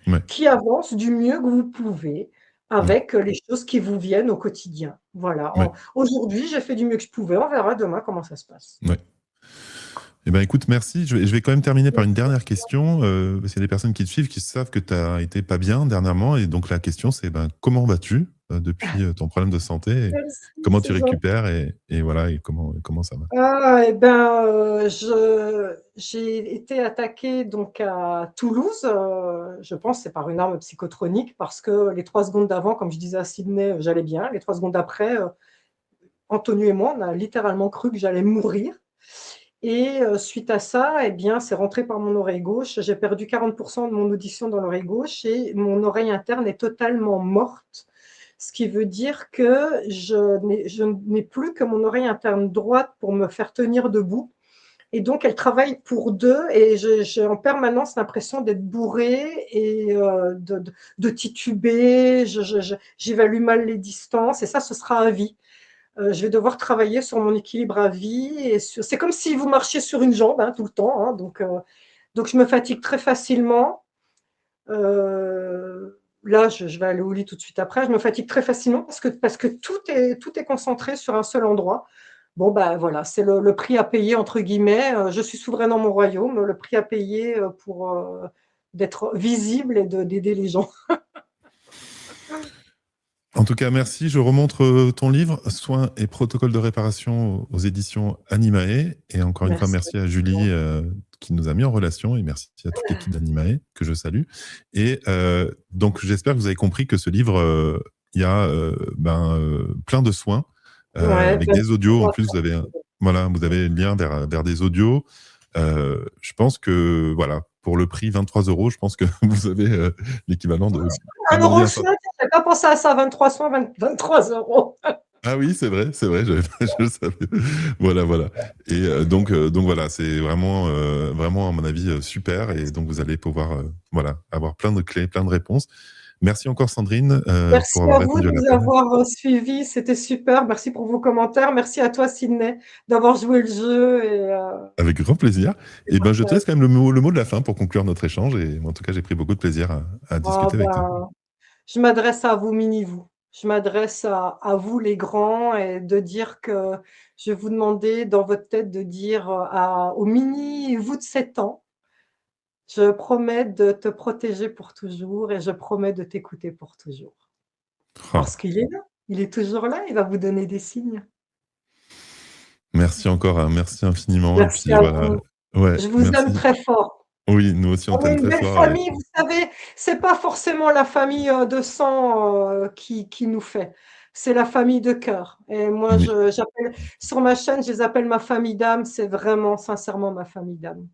Ouais, qui avance du mieux que vous pouvez ouais, avec les choses qui vous viennent au quotidien. Voilà. ouais, Aujourd'hui, j'ai fait du mieux que je pouvais. On verra demain comment ça se passe. ouais. Eh ben, écoute, merci. Je vais quand même terminer par une dernière question, parce qu'il y a des personnes qui te suivent, qui savent que tu as été pas bien dernièrement et donc la question c'est, ben, comment vas-tu, depuis, ton problème de santé et Merci, comment tu c'est gentil. récupères et voilà et comment ça va? Ah et ben, j'ai été attaquée donc à Toulouse, je pense c'est par une arme psychotronique parce que les 3 secondes d'avant, comme je disais à Sydney, j'allais bien. Les 3 secondes après, Anthony et moi, on a littéralement cru que j'allais mourir et suite à ça et bien, c'est rentré par mon oreille gauche. J'ai perdu 40 de mon audition dans l'oreille gauche et mon oreille interne est totalement morte. Ce qui veut dire que je n'ai plus que mon oreille interne droite pour me faire tenir debout et donc elle travaille pour 2 et j'ai en permanence l'impression d'être bourrée et de tituber. J'évalue mal les distances et ça, ce sera à vie. Je vais devoir travailler sur mon équilibre à vie et c'est comme si vous marchiez sur une jambe, hein, tout le temps, hein, donc je me fatigue très facilement. Là, je vais aller au lit tout de suite après. Je me fatigue très facilement parce que tout est concentré sur un seul endroit. Bon, ben voilà, c'est le prix à payer, entre guillemets. Je suis souveraine dans mon royaume, le prix à payer pour d'être visible et d'aider les gens. En tout cas, merci. Je remontre, ton livre «Soins et protocoles de réparation» aux éditions Animae et encore une fois, Merci. merci à Julie, qui nous a mis en relation et merci à toute l'équipe d'Animae que je salue et donc j'espère que vous avez compris que ce livre, il y a, plein de soins, Ouais, avec plein de des audios. En plus, vous avez voilà, vous choses. avez le lien vers des audios. Je pense que voilà, pour le prix 23 €, je pense que vous avez, l'équivalent d'un ordi 1,05 info. €, j'avais pas pensé à ça, 23 soins, 23 €. Ah oui, c'est vrai, j'avais pas je le savais. Voilà, voilà et donc voilà, c'est vraiment, vraiment à mon avis, super et donc vous allez pouvoir, voilà, avoir plein de clés, plein de réponses. Merci encore Sandrine, Merci pour avoir à vous répondu de à nous l'appel. avoir suivis, c'était super. Merci pour vos commentaires. Merci à toi, Sydney, d'avoir joué le jeu Avec grand plaisir et et ben, je te partagé. laisse quand même le mot de la fin pour conclure notre échange et moi, en tout cas, j'ai pris beaucoup de plaisir à Ah discuter avec toi. ben, je m'adresse à vous, mini-vous. Je m'adresse à vous, les grands, et de dire que je vais vous demander dans votre tête de dire au mini-vous de 7 ans, je promets de te protéger pour toujours et je promets de t'écouter pour toujours. Ah, Parce qu'il est là, il est toujours là, il va vous donner des signes. merci encore, hein, merci infiniment et Merci puis à voilà, vous. ouais, Je vous aime merci. très fort. Oui, nous aussi, on On est t'aime une très belle fort et famille, vous savez, c'est pas forcément la famille, de sang, qui nous fait, c'est la famille de cœur et moi oui. je j'appelle sur ma chaîne, je les appelle ma famille d'âme, c'est vraiment sincèrement ma famille d'âme.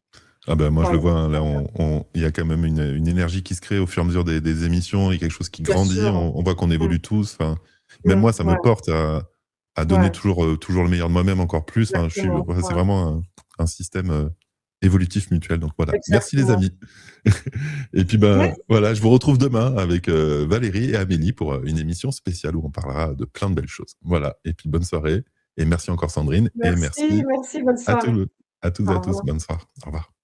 Ah bah, moi, je Voilà, le vois, hein, là, il y a quand même une énergie qui se crée au fur et à mesure des émissions, il y a quelque chose qui bien grandit, sûr. on voit qu'on Mmh, évolue tous. Enfin, même moi, ça me ouais, porte à donner ouais, toujours le meilleur de moi-même encore plus. Enfin, exactement, voilà, c'est ouais, vraiment un système évolutif mutuel. Donc voilà. Merci les exactement. amis. Et puis ben voilà, je vous retrouve demain avec Valérie et Amélie pour une émission spéciale où on parlera de plein de belles choses. Voilà. Et puis bonne soirée. Et merci encore Sandrine. Et Merci, merci merci, bonne à soirée. tous, à toutes et Au à tous. revoir. Bonne soirée. Au revoir.